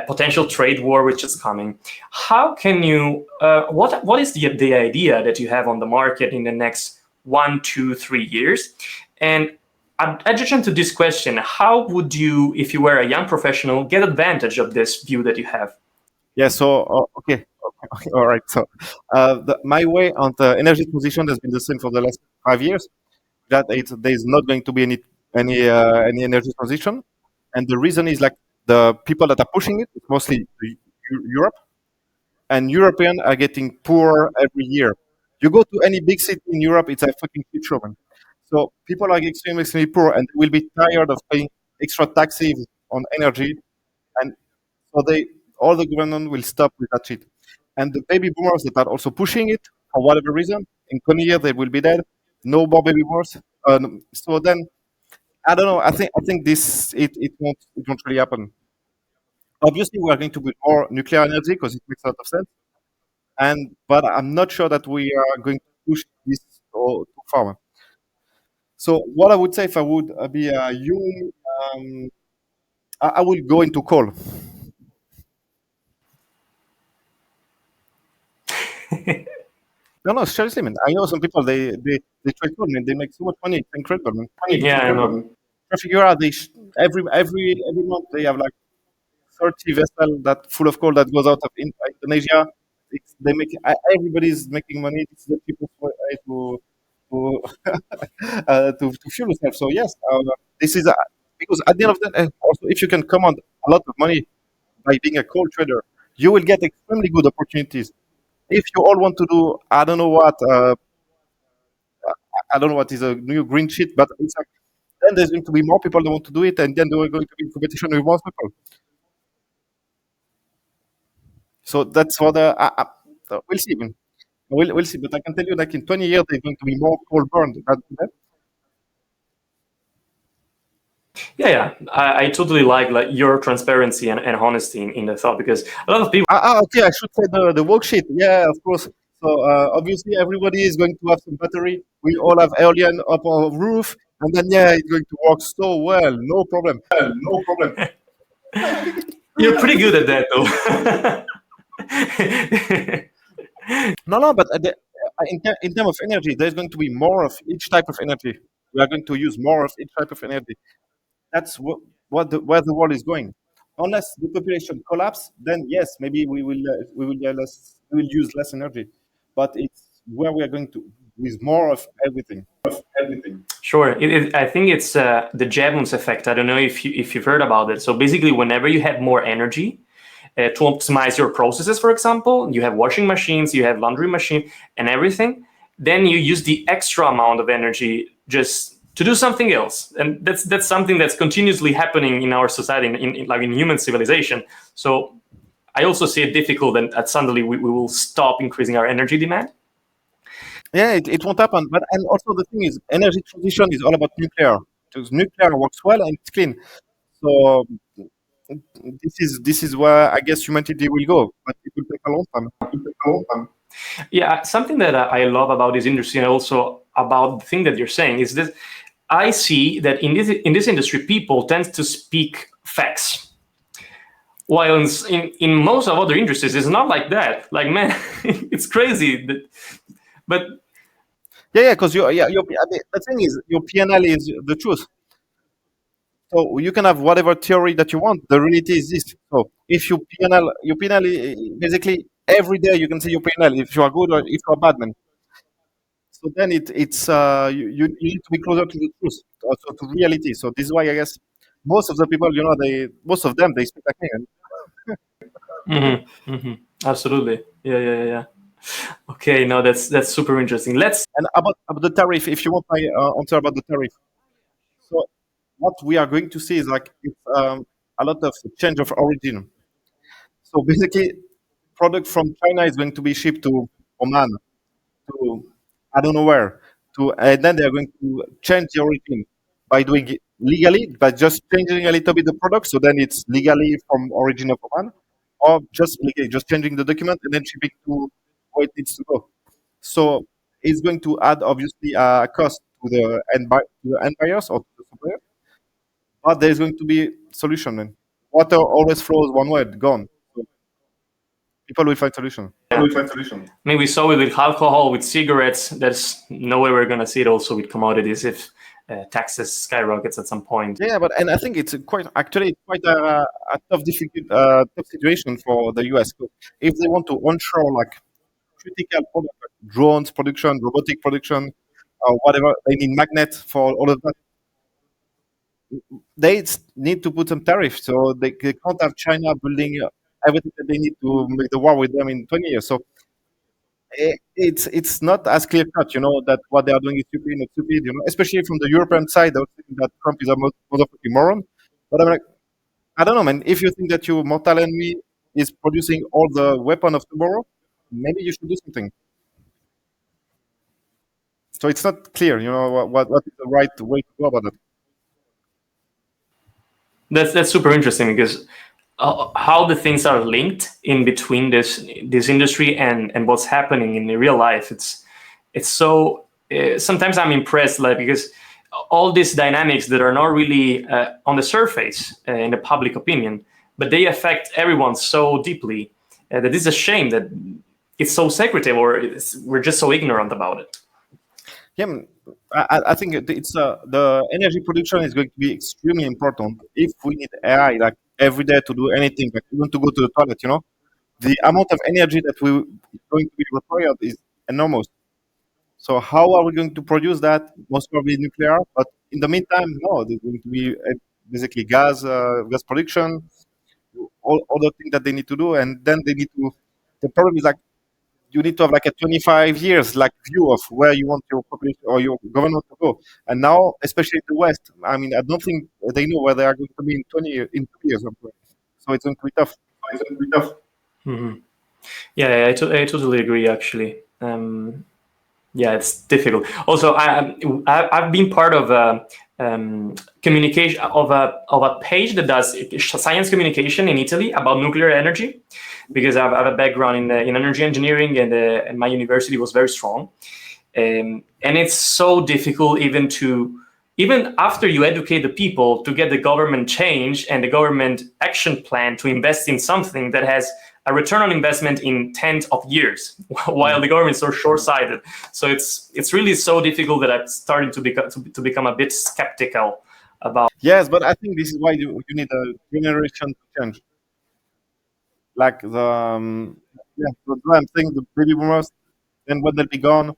potential trade war which is coming. How can you? What is the idea that you have on the market in the next 1, 2, 3 years? And adjacent to this question, how would you, if you were a young professional, get advantage of this view that you have? Yeah. So okay. All right. So my way on the energy transition has been the same for the last 5 years. That there's not going to be any energy transition, and the reason is like the people that are pushing it, it's mostly Europe, and Europeans are getting poorer every year. You go to any big city in Europe, it's a fucking shit show, man. So people are extremely poor, and will be tired of paying extra taxes on energy, and so they all the government will stop with that shit. And the baby boomers that are also pushing it for whatever reason, in 20 years they will be dead. No more baby boomers. So then I don't know. I think it won't really happen. Obviously, we are going to build more nuclear energy because it makes a lot of sense. And but I'm not sure that we are going to push this too far. So what I would say if I would be you, um, I will go into coal. No, seriously, man. I know some people they trade coal, man. They make so much money. It's incredible, man. Yeah, I know. Trafigura, every month they have like 30 vessel that full of coal that goes out of Indonesia. They make everybody's making money. It's the cheapest way to to fuel yourself. So yes, this is because at the end of the day, also if you can command a lot of money by being a coal trader, you will get extremely good opportunities. If you all want to do, I don't know what, I don't know what is a new green shit, but it's like then there's going to be more people that want to do it, and then there are going to be competition with more people. So that's what so we'll see. Man. We'll see. But I can tell you, like in 20 years, there's going to be more coal burned than that. Yeah. I totally like your transparency and honesty in the thought, because a lot of people. Okay. I should say the woke shit. Yeah, of course. So obviously, everybody is going to have some battery. We all have alien up our roof, and then yeah, it's going to work so well. No problem. No problem. You're pretty good at that, though. No, but in terms of energy, there's going to be more of each type of energy. We are going to use more of each type of energy. That's where the world is going. Unless the population collapse, then yes, maybe we will use less energy. But it's where we are going to with more of everything. Sure. I think it's the Jevons effect. I don't know if you've heard about it. So basically, whenever you have more energy to optimize your processes, for example, you have washing machines, you have laundry machine, and everything, then you use the extra amount of energy just to do something else, and that's something that's continuously happening in our society, in human civilization. So I also see it difficult, and suddenly we will stop increasing our energy demand. Yeah, it won't happen. But and also the thing is, energy transition is all about nuclear. Because nuclear works well and it's clean. So this is where I guess humanity will go, but it will take a long time. Yeah, something that I love about this industry, and also about the thing that you're saying, is that I see that in this industry, people tend to speak facts, while in most of other industries, it's not like that. Like, man, it's crazy. But Yeah, because the thing is, your PNL is the truth. So you can have whatever theory that you want. The reality is this. So if your PNL, basically every day you can see your PNL if you are good or if you are bad, man. So then it's you need to be closer to the truth, also to reality. So this is why I guess most of the people, most of them they speak like me. Absolutely, yeah. Okay, no, that's super interesting. And about the tariff, if you want my answer about the tariff. So what we are going to see is like it's a lot of change of origin. So basically, product from China is going to be shipped to Oman, to I don't know where, and then they are going to change the origin by doing it legally, by just changing a little bit the product. So then it's legally from origin of Oman, or just legally, just changing the document and then shipping to where it needs to go. So it's going to add obviously a cost to the end buyers or to the supplier. But there's going to be solution. Man. Water always flows one way, gone. So people will find solution. Yeah. I mean, we saw it with alcohol, with cigarettes. There's no way we're going to see it also with commodities if taxes skyrockets at some point. Yeah, and I think it's quite a tough, difficult, tough situation for the US. If they want to onshore like critical product, like drones production, robotic production, or whatever, they need magnets for all of that. They need to put some tariffs, so they can't have China building everything that they need to make the war with them in 20 years. So it's not as clear cut, that what they are doing is stupid, not stupid, especially from the European side. I was thinking that Trump is a motherfucking moron, but I'm like, I don't know, man. If you think that your mortal enemy is producing all the weapon of tomorrow, maybe you should do something. So it's not clear, what is the right way to go about it. That's super interesting because how the things are linked in between this industry and what's happening in the real life. It's so sometimes I'm impressed, like, because all these dynamics that are not really on the surface in the public opinion, but they affect everyone so deeply that it's a shame that it's so secretive, or we're just so ignorant about it. Yeah, I think it's the energy production is going to be extremely important if we need AI like every day to do anything, like even to go to the toilet. The amount of energy that we going to be required is enormous. So how are we going to produce that? Most probably nuclear, but in the meantime, no, there's going to be basically gas production, all the things that they need to do, and then they need to. The problem is like you need to have like a 25 years like view of where you want your population or your government to go. And now, especially in the West, I mean, I don't think they know where they are going to be in 2 years. So it's going to be tough. Mm-hmm. Yeah, I totally agree. Actually, yeah, it's difficult. Also, I've been part of a communication of a page that does science communication in Italy about nuclear energy, because I have a background in energy engineering, and my university was very strong. And it's so difficult even after you educate the people, to get the government change and the government action plan to invest in something that has a return on investment in tens of years, while the government is so short-sighted. So it's really so difficult that I'm starting to become a bit skeptical about. Yes, but I think this is why you need a generation to change. Like that's why I'm saying the baby boomers, then when they'll be gone,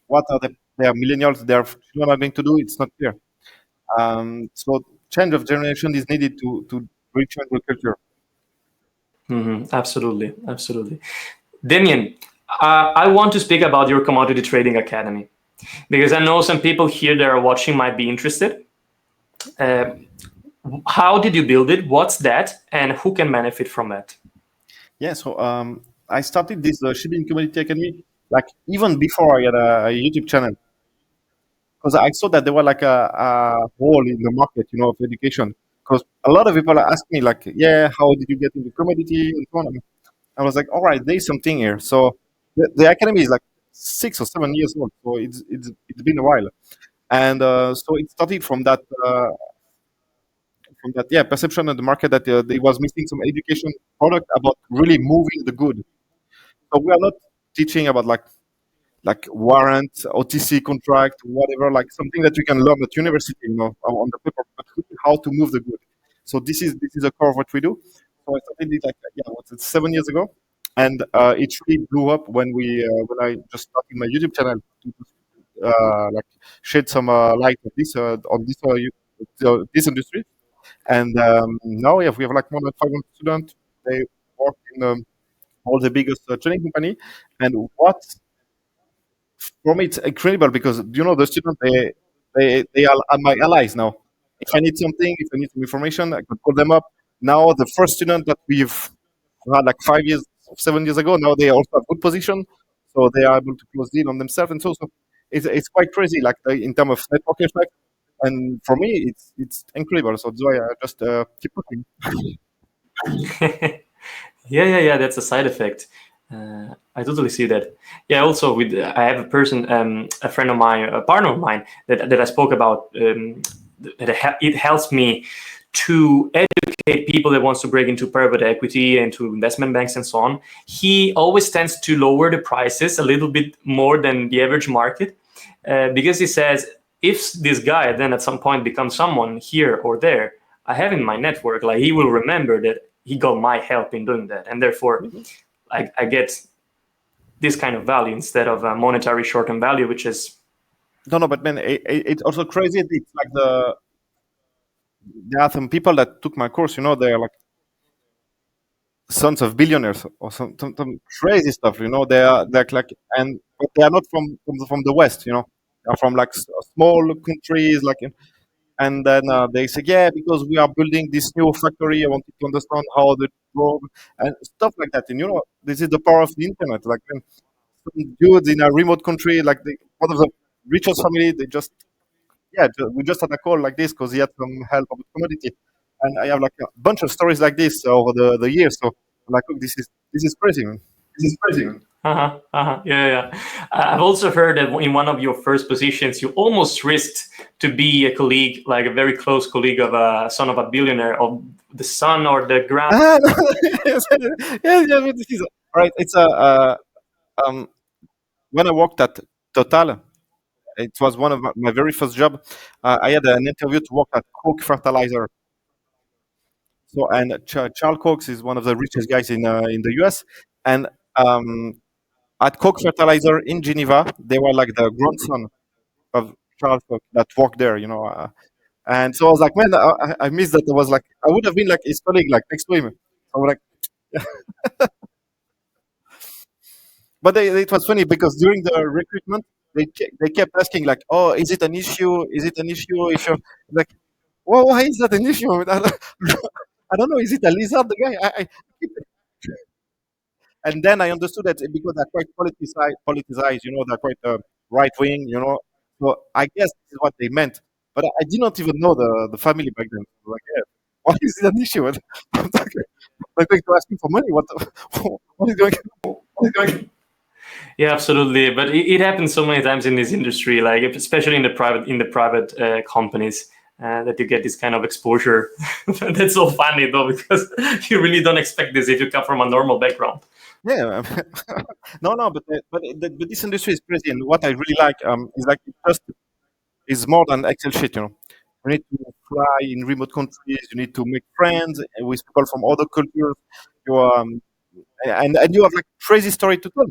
what are their millennials, their children are going to do? It's not clear. So change of generation is needed to rechange the culture. Absolutely. Damian, I want to speak about your commodity trading academy, because I know some people here that are watching might be interested. How did you build it? What's that? And who can benefit from that? Yeah, so I started this shipping commodity academy like even before I had a YouTube channel, because I saw that there was like a hole in the market, of education. Because a lot of people ask me like, yeah, how did you get into commodity and so on. I was like, all right, there's something here. So the academy is like 6 or 7 years old, so it's been a while, and so it started from that perception of the market that they was missing some education product about really moving the good. So we are not teaching about like warrant, OTC contract, whatever, like something that you can learn at university, on the paper, but how to move the good. So this is a core of what we do. So I started it like what's it, 7 years ago, and it really blew up when I just started my YouTube channel to like shed some light on this industry. And now we have like more than 500 students. They work in all the biggest training company, and what for me, it's incredible because the students they are my allies now. If I need something, if I need some information, I could call them up. Now the first student that we've had like 5 years, 7 years ago, now they also have good position, so they are able to close deal on themselves, and so it's quite crazy, like in terms of network effect. And for me, it's incredible. So that's why I just keep pushing. Yeah, that's a side effect. I totally see that. Yeah. Also, with I have a friend of mine, a partner of mine that I spoke about. It helps me to educate people that wants to break into private equity and to investment banks and so on. He always tends to lower the prices a little bit more than the average market, because he says if this guy then at some point becomes someone here or there, I have in my network, like he will remember that he got my help in doing that, and therefore I get this kind of value instead of a monetary short-term value, which is No, but man, it's also crazy. It's like there are some people that took my course. They're like sons of billionaires or some crazy stuff. They're like, and but they are not from the West. They're from like small countries, like. And then they say, yeah, because we are building this new factory, I wanted to understand how the world and stuff like that. And this is the power of the internet. Like when some dudes in a remote country, like one of the richest family, they just we just had a call like this because he had some help with commodity. And I have like a bunch of stories like this over the years. So I'm like, look, this is crazy, man. This is crazy, man. Yeah. I've also heard that in one of your first positions, you almost risked to be a colleague, like a very close colleague of a son of a billionaire, of the son or the grand. Yes, this is right. It's when I worked at Total, it was one of my very first job. I had an interview to work at Coke Fertilizer. So, and Charles Cox is one of the richest guys in the US. And at Coke Fertilizer in Geneva, they were like the grandson of Charles Cox that worked there. And so I was like, man, I missed that. I was like, I would have been like his colleague, like next to him. So I'm like, but it was funny because during the recruitment, they kept asking like, oh, is it an issue? Is it an issue? Issue? Like, well, why is that an issue? I don't know. Is it a lizard? The guy. And then I understood that because they're quite politicized, they're quite right wing. So I guess this is what they meant. But I did not even know the family back then. Like, yeah, why is it an issue? I'm like they're asking for money. What is going on? What is going on? Yeah, absolutely. But it happens so many times in this industry, like especially in the private companies, that you get this kind of exposure. That's so funny though, because you really don't expect this if you come from a normal background. Yeah, no, but this industry is crazy, and what I really like is like it just is more than Excel sheet. You need to fly in remote countries. You need to make friends with people from other cultures. You and you have like crazy story to tell.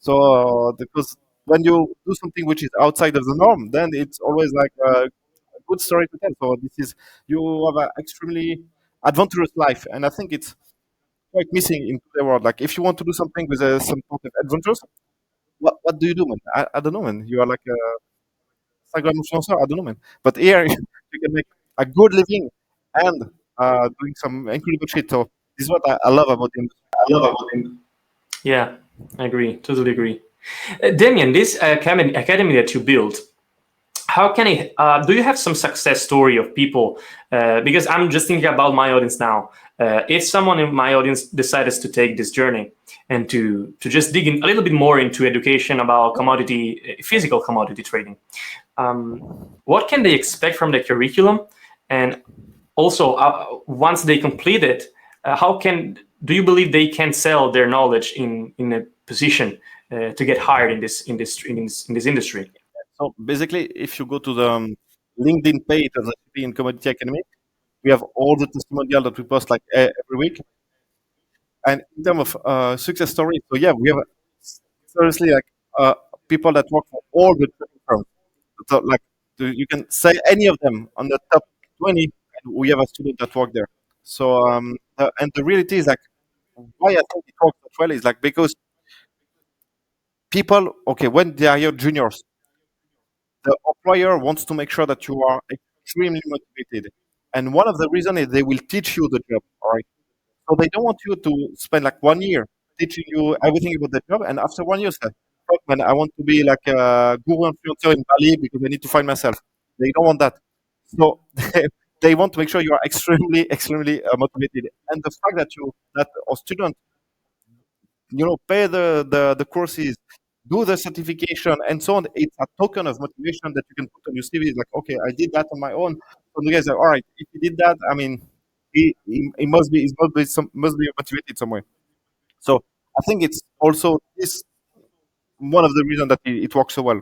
So because when you do something which is outside of the norm, then it's always like a good story to tell. So this is you have an extremely adventurous life, and I think it's quite missing in the world. Like if you want to do something with some sort of adventures, what do you do, man? I don't know, man. You are like a Instagram influencer. I don't know, man. But here you can make a good living and doing some incredible shit. So this is what I love about the industry. I love about him. Yeah, I agree. Totally agree. Damian, this academy that you built, how can it? Do you have some success story of people? Because I'm just thinking about my audience now. If someone in my audience decides to take this journey and to just dig in a little bit more into education about physical commodity trading, what can they expect from the curriculum? And also, once they complete it, do you believe they can sell their knowledge in a position to get hired in this industry? So basically, if you go to the LinkedIn page of the European Commodity Academy, we have all the testimonial that we post like every week. And in terms of success stories, so yeah, we have seriously like people that work for all the trading firms. So like you can say any of them on the top 20, and we have a student that work there. So and the reality is like why I think it works that well is like because people, okay, when they are your juniors, the employer wants to make sure that you are extremely motivated. And one of the reasons is they will teach you the job, all right? So they don't want you to spend like 1 year teaching you everything about the job, and after 1 year, say, "Fuck, man, I want to be like a guru influencer in Bali because I need to find myself." They don't want that. So they want to make sure you are extremely, extremely motivated. And the fact that a student pay the courses, do the certification, and so on. It's a token of motivation that you can put on your CV. Like, okay, I did that on my own. So the guys are, all right, if he did that, I mean, he must be motivated somewhere. So I think it's also this one of the reasons that it works so well.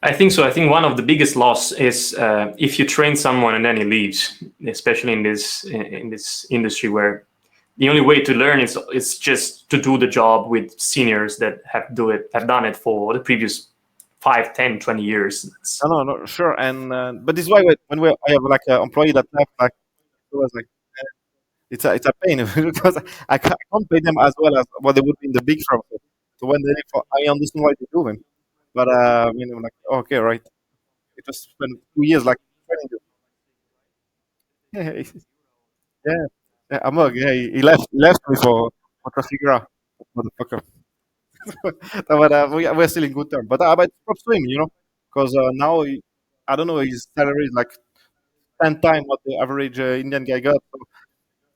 I think so. I think one of the biggest loss is if you train someone and then he leaves, especially in this industry where the only way to learn is just to do the job with seniors that have done it for the previous 5, 10, 20 years. No, sure, and but this is why I have like an employee that left, like it was like it's a pain because I can't pay them as well as what they would be in the big firm. So when they leave, I understand why they do them, but I'm like, okay, right. It was spent 2 years like training you. Yeah, yeah, yeah. Amog, yeah, he left me for Trafigura, motherfucker. But we're still in good terms. But props to him, because now I don't know, his salary is like 10 times what the average Indian guy got. So,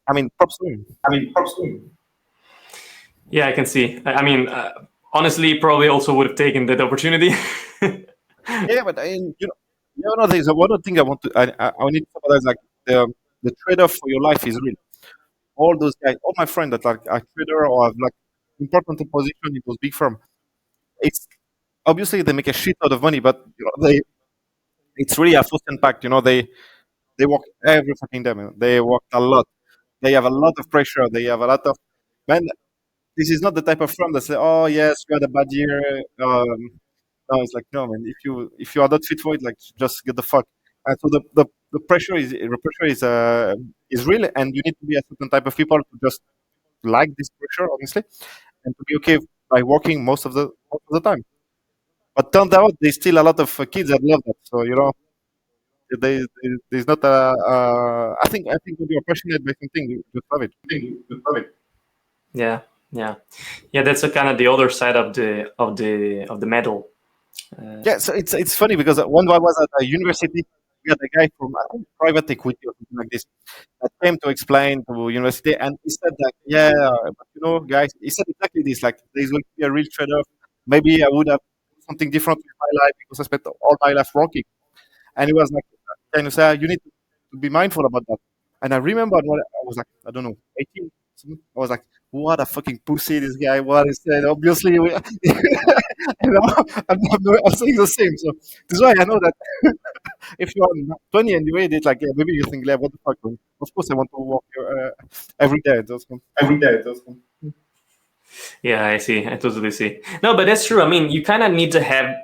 I mean, props to him. Yeah, I can see. I mean, honestly, probably also would have taken that opportunity. Yeah, but there's one other thing I need to talk about is like the trade-off for your life is real. All those guys, all my friends that are trader or have like important position in those big firm, it's obviously they make a shit out of money, but it's really a first impact. They work every fucking day. Man. They work a lot. They have a lot of pressure. They have a lot of man. This is not the type of firm that say, "Oh yes, we had a bad year." No, it's like no, man. If you are not fit for it, like just get the fuck. And so the pressure is real, and you need to be a certain type of people to just like this pressure, honestly, and to be okay by working most of the time. But turned out there's still a lot of kids that love that. So there's not a. I think when you're passionate by something, you just love it. Yeah, yeah, yeah. That's a kind of the other side of the medal. Yeah, so it's funny because when I was at a university, we had a guy from I think private equity or something like this that came to explain to university, and he said that yeah, but guys, he said exactly this. Like there's going to be a real trade-off. Maybe I would have something different with my life because I spent all my life working. And he was like, kind of say, you need to be mindful about that. And I remember when I was like, I don't know, 18. I was like, what a fucking pussy this guy was. And obviously, I'm saying the same. So this is why I know that if you are 20 and you read it, like, yeah, maybe you think, like, what the fuck? Man? Of course, I want to walk every day. Yeah, I see. I totally see. No, but that's true. I mean, you kind of need to have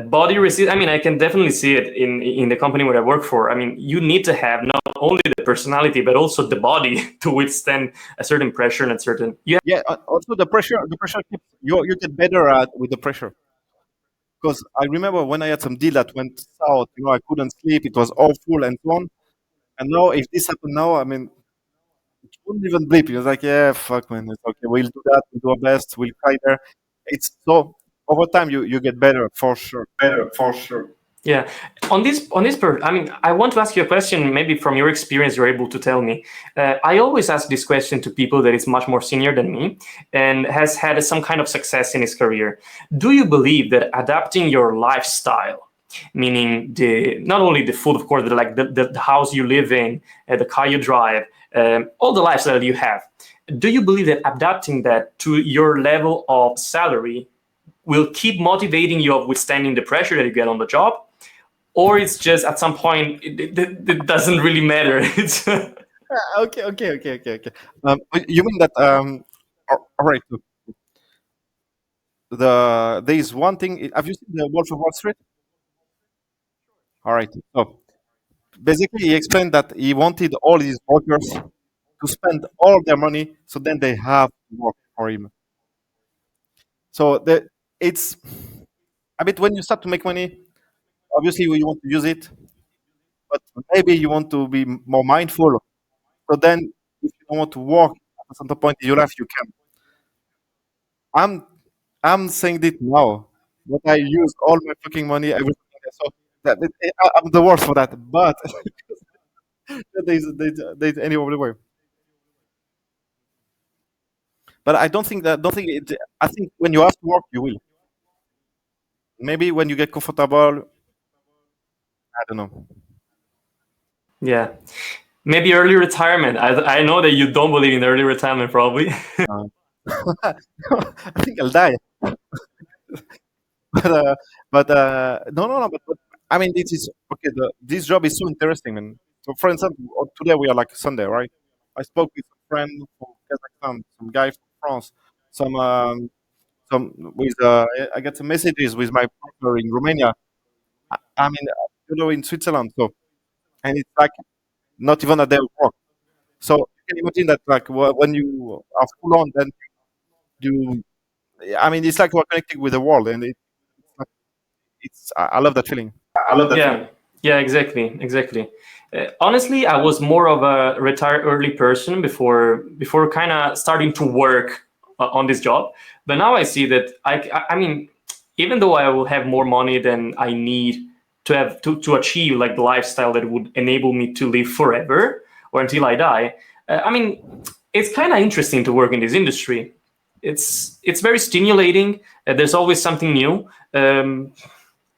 body resist. I mean, I can definitely see it in the company where I work for. I mean, you need to have not only the personality but also the body to withstand a certain pressure and a certain. Yeah. Also, the pressure keeps you get better at with the pressure. Because I remember when I had some deal that went south, I couldn't sleep, it was awful and so on. And now, if this happened now, I mean, it wouldn't even bleep. It was like, yeah, fuck, man, it's okay. We'll do that. We'll do our best. We'll try there. It's so over time you get better for sure. Yeah, I mean, I want to ask you a question. Maybe from your experience, you're able to tell me. I always ask this question to people that is much more senior than me and has had some kind of success in his career. Do you believe that adapting your lifestyle, meaning not only the food, of course, but like the house you live in, the car you drive, all the lifestyle you have, do you believe that adapting that to your level of salary will keep motivating you of withstanding the pressure that you get on the job? Or it's just at some point it doesn't really matter. It's Okay. You mean that? All right. Look, there is one thing. Have you seen the Wolf of Wall Street? All right. So basically, he explained that he wanted all his workers to spend all their money, so then they have to work for him. So it's a bit when you start to make money. Obviously, you want to use it, but maybe you want to be more mindful. So then, if you don't want to work at a certain point in your life, you can. I'm I'm saying it now, but I use all my fucking money, everything. So I'm the worst for that. But there's any other way. But I don't think it. I think when you have to work, you will. Maybe when you get comfortable, I don't know. Yeah. Maybe early retirement. I know that you don't believe in early retirement, probably. Uh, I think I'll die. But no, no, no. But I mean, this is okay. This job is so interesting, man. So, for instance, today we are like Sunday, right? I spoke with a friend from Kazakhstan, some guy from France, some with. I got some messages with my partner in Romania. I mean, in Switzerland. So, and it's like not even a day of work. So you can imagine that, like, when you are full on, then you. I mean, it's like we're connecting with the world, and I love that feeling. I love that. Yeah, yeah, exactly. Honestly, I was more of a retire early person before kind of starting to work on this job. But now I see that I mean, even though I will have more money than I need to have to achieve like the lifestyle that would enable me to live forever or until I die. I mean, it's kind of interesting to work in this industry. It's very stimulating. There's always something new.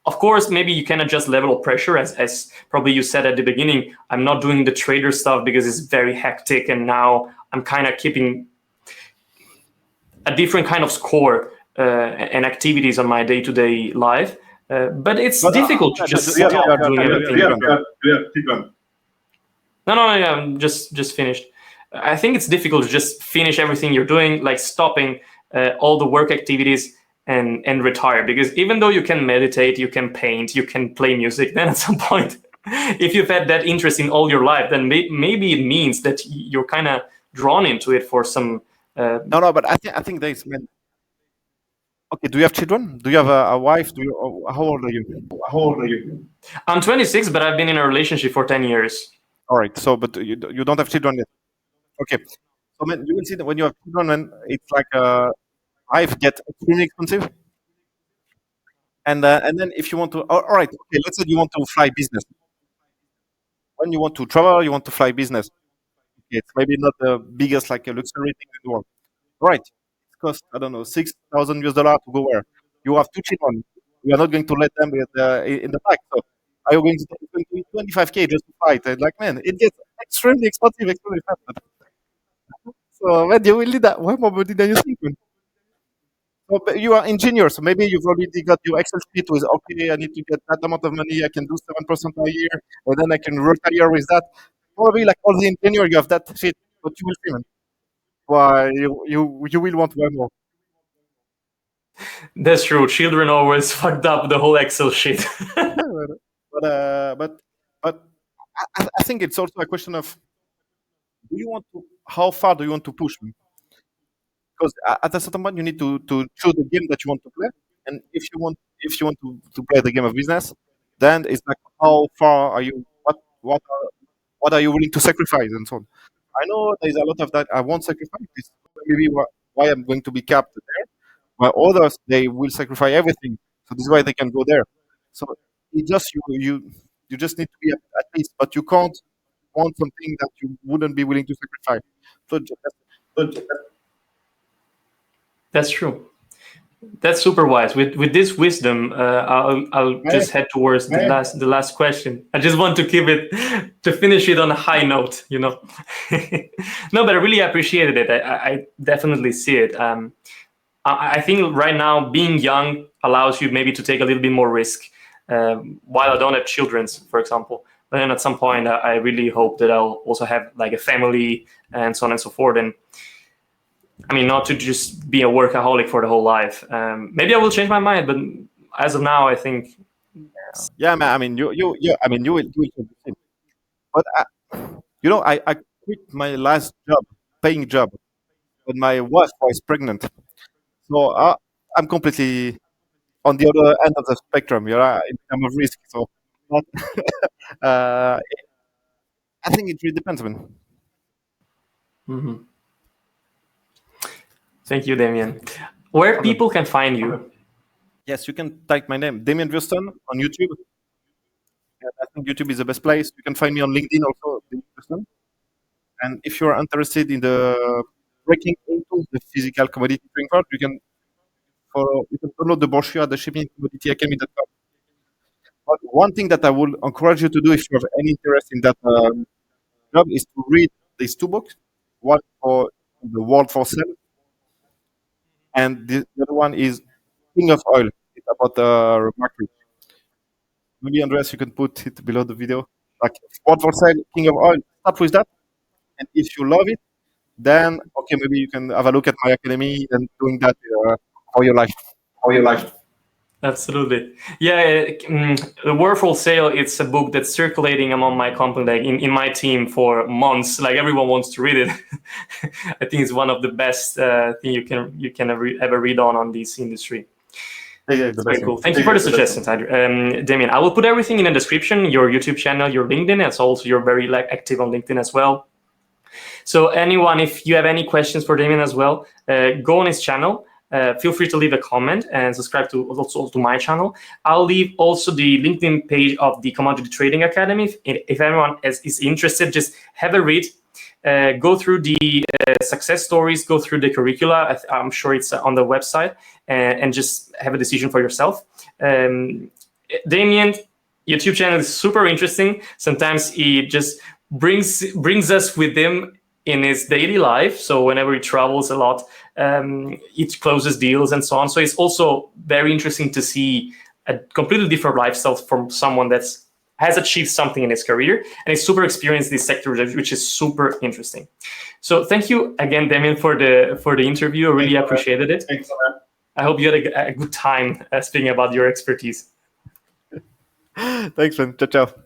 Of course, maybe you can adjust level of pressure, as probably you said at the beginning. I'm not doing the trader stuff because it's very hectic, and now I'm kind of keeping a different kind of score and activities on my day-to-day life. But it's difficult to just start doing everything. No, yeah, I'm just finished. I think it's difficult to just finish everything you're doing, like stopping all the work activities and retire. Because even though you can meditate, you can paint, you can play music, then at some point, if you've had that interest in all your life, then maybe it means that you're kind of drawn into it for some. No, but I think there is. Okay, do you have children? Do you have a wife? How old are you? How old are you? I'm 26, but I've been in a relationship for 10 years. All right. So, but you don't have children yet. Okay. So, man, you will see that when you have children, man, it's like life gets extremely expensive. And then if you want to, all right, okay, let's say you want to fly business. When you want to travel, you want to fly business. It's maybe not the biggest like a luxury thing in the world. Right. It costs, I don't know, $6,000 to go where? You have two children. You are not going to let them in the back. So are you going to take 25K just to fight? And like, man, it gets extremely expensive, extremely fast. So when you will need that way more money than you think. Man. So but you are engineer, so maybe you've already got your Excel sheet with okay, I need to get that amount of money, I can do 7% a year, and then I can retire with that. Probably like all the engineer, you have that sheet, but you will see, man. Why you will want one more. That's true. Children always fucked up the whole Excel sheet. But I think it's also a question of do you want to how far do you want to push me? Because at a certain point you need to choose the game that you want to play, and if you want to play the game of business, then it's like how far are you? What are you willing to sacrifice and so on. I know there's a lot of that I won't sacrifice. This maybe why I'm going to be capped there. While others they will sacrifice everything, so this is why they can go there. So it just you just need to be at least, but you can't want something that you wouldn't be willing to sacrifice. So That's true. That's super wise. With this wisdom, I'll just head towards the last question. I just want to keep it to finish it on a high note, you know. No, but I really appreciated it. I definitely see it. I think right now being young allows you maybe to take a little bit more risk. While I don't have children, for example, but then at some point I really hope that I'll also have like a family and so on and so forth. And I mean, not to just be a workaholic for the whole life. Maybe I will change my mind, but as of now, I think. yeah, man. I mean, I mean, you will do it. But I quit my last job, paying job, when my wife was pregnant. So I'm completely on the other end of the spectrum, in terms of risk. So, but, uh, I think it really depends, man. Mm-hmm. Thank you, Damian. Where people can find you? Yes, you can type my name, Damian Wirston, on YouTube. And I think YouTube is the best place. You can find me on LinkedIn also, Damian Wirston. And if you're interested in the breaking into the physical commodity trading world, you can download the brochure at the shippingcommodityacademy.com. But one thing that I would encourage you to do if you have any interest in that job is to read these two books. One for the World for Sale, and the other one is King of Oil. It's about Mark Rich. Maybe Andreas, you can put it below the video. Like World for Sale, King of Oil. Start with that, and if you love it, then okay, maybe you can have a look at my academy and doing that for your life. Absolutely. Yeah, The War for Sale, it's a book that's circulating among my company, like in my team for months. Like everyone wants to read it. I think it's one of the best thing you can ever read on this industry. Yeah, it's very cool. Thank you for the suggestion, Damian. I will put everything in the description, your YouTube channel, your LinkedIn, and so also you're very active on LinkedIn as well. So anyone, if you have any questions for Damian as well, go on his channel. Feel free to leave a comment and subscribe also to my channel. I'll leave also the LinkedIn page of the Commodity Trading Academy. If anyone is interested, just have a read. Go through the success stories, go through the curricula. I'm sure it's on the website, and just have a decision for yourself. Damian, YouTube channel is super interesting. Sometimes he just brings us with him in his daily life. So whenever he travels a lot, it closes deals and so on. So it's also very interesting to see a completely different lifestyle from someone that has achieved something in his career and is super experienced in this sector, which is super interesting. So thank you again, Damian, for the interview. I really appreciated it. Thanks, I hope you had a good time speaking about your expertise. Thanks, man. Ciao, ciao.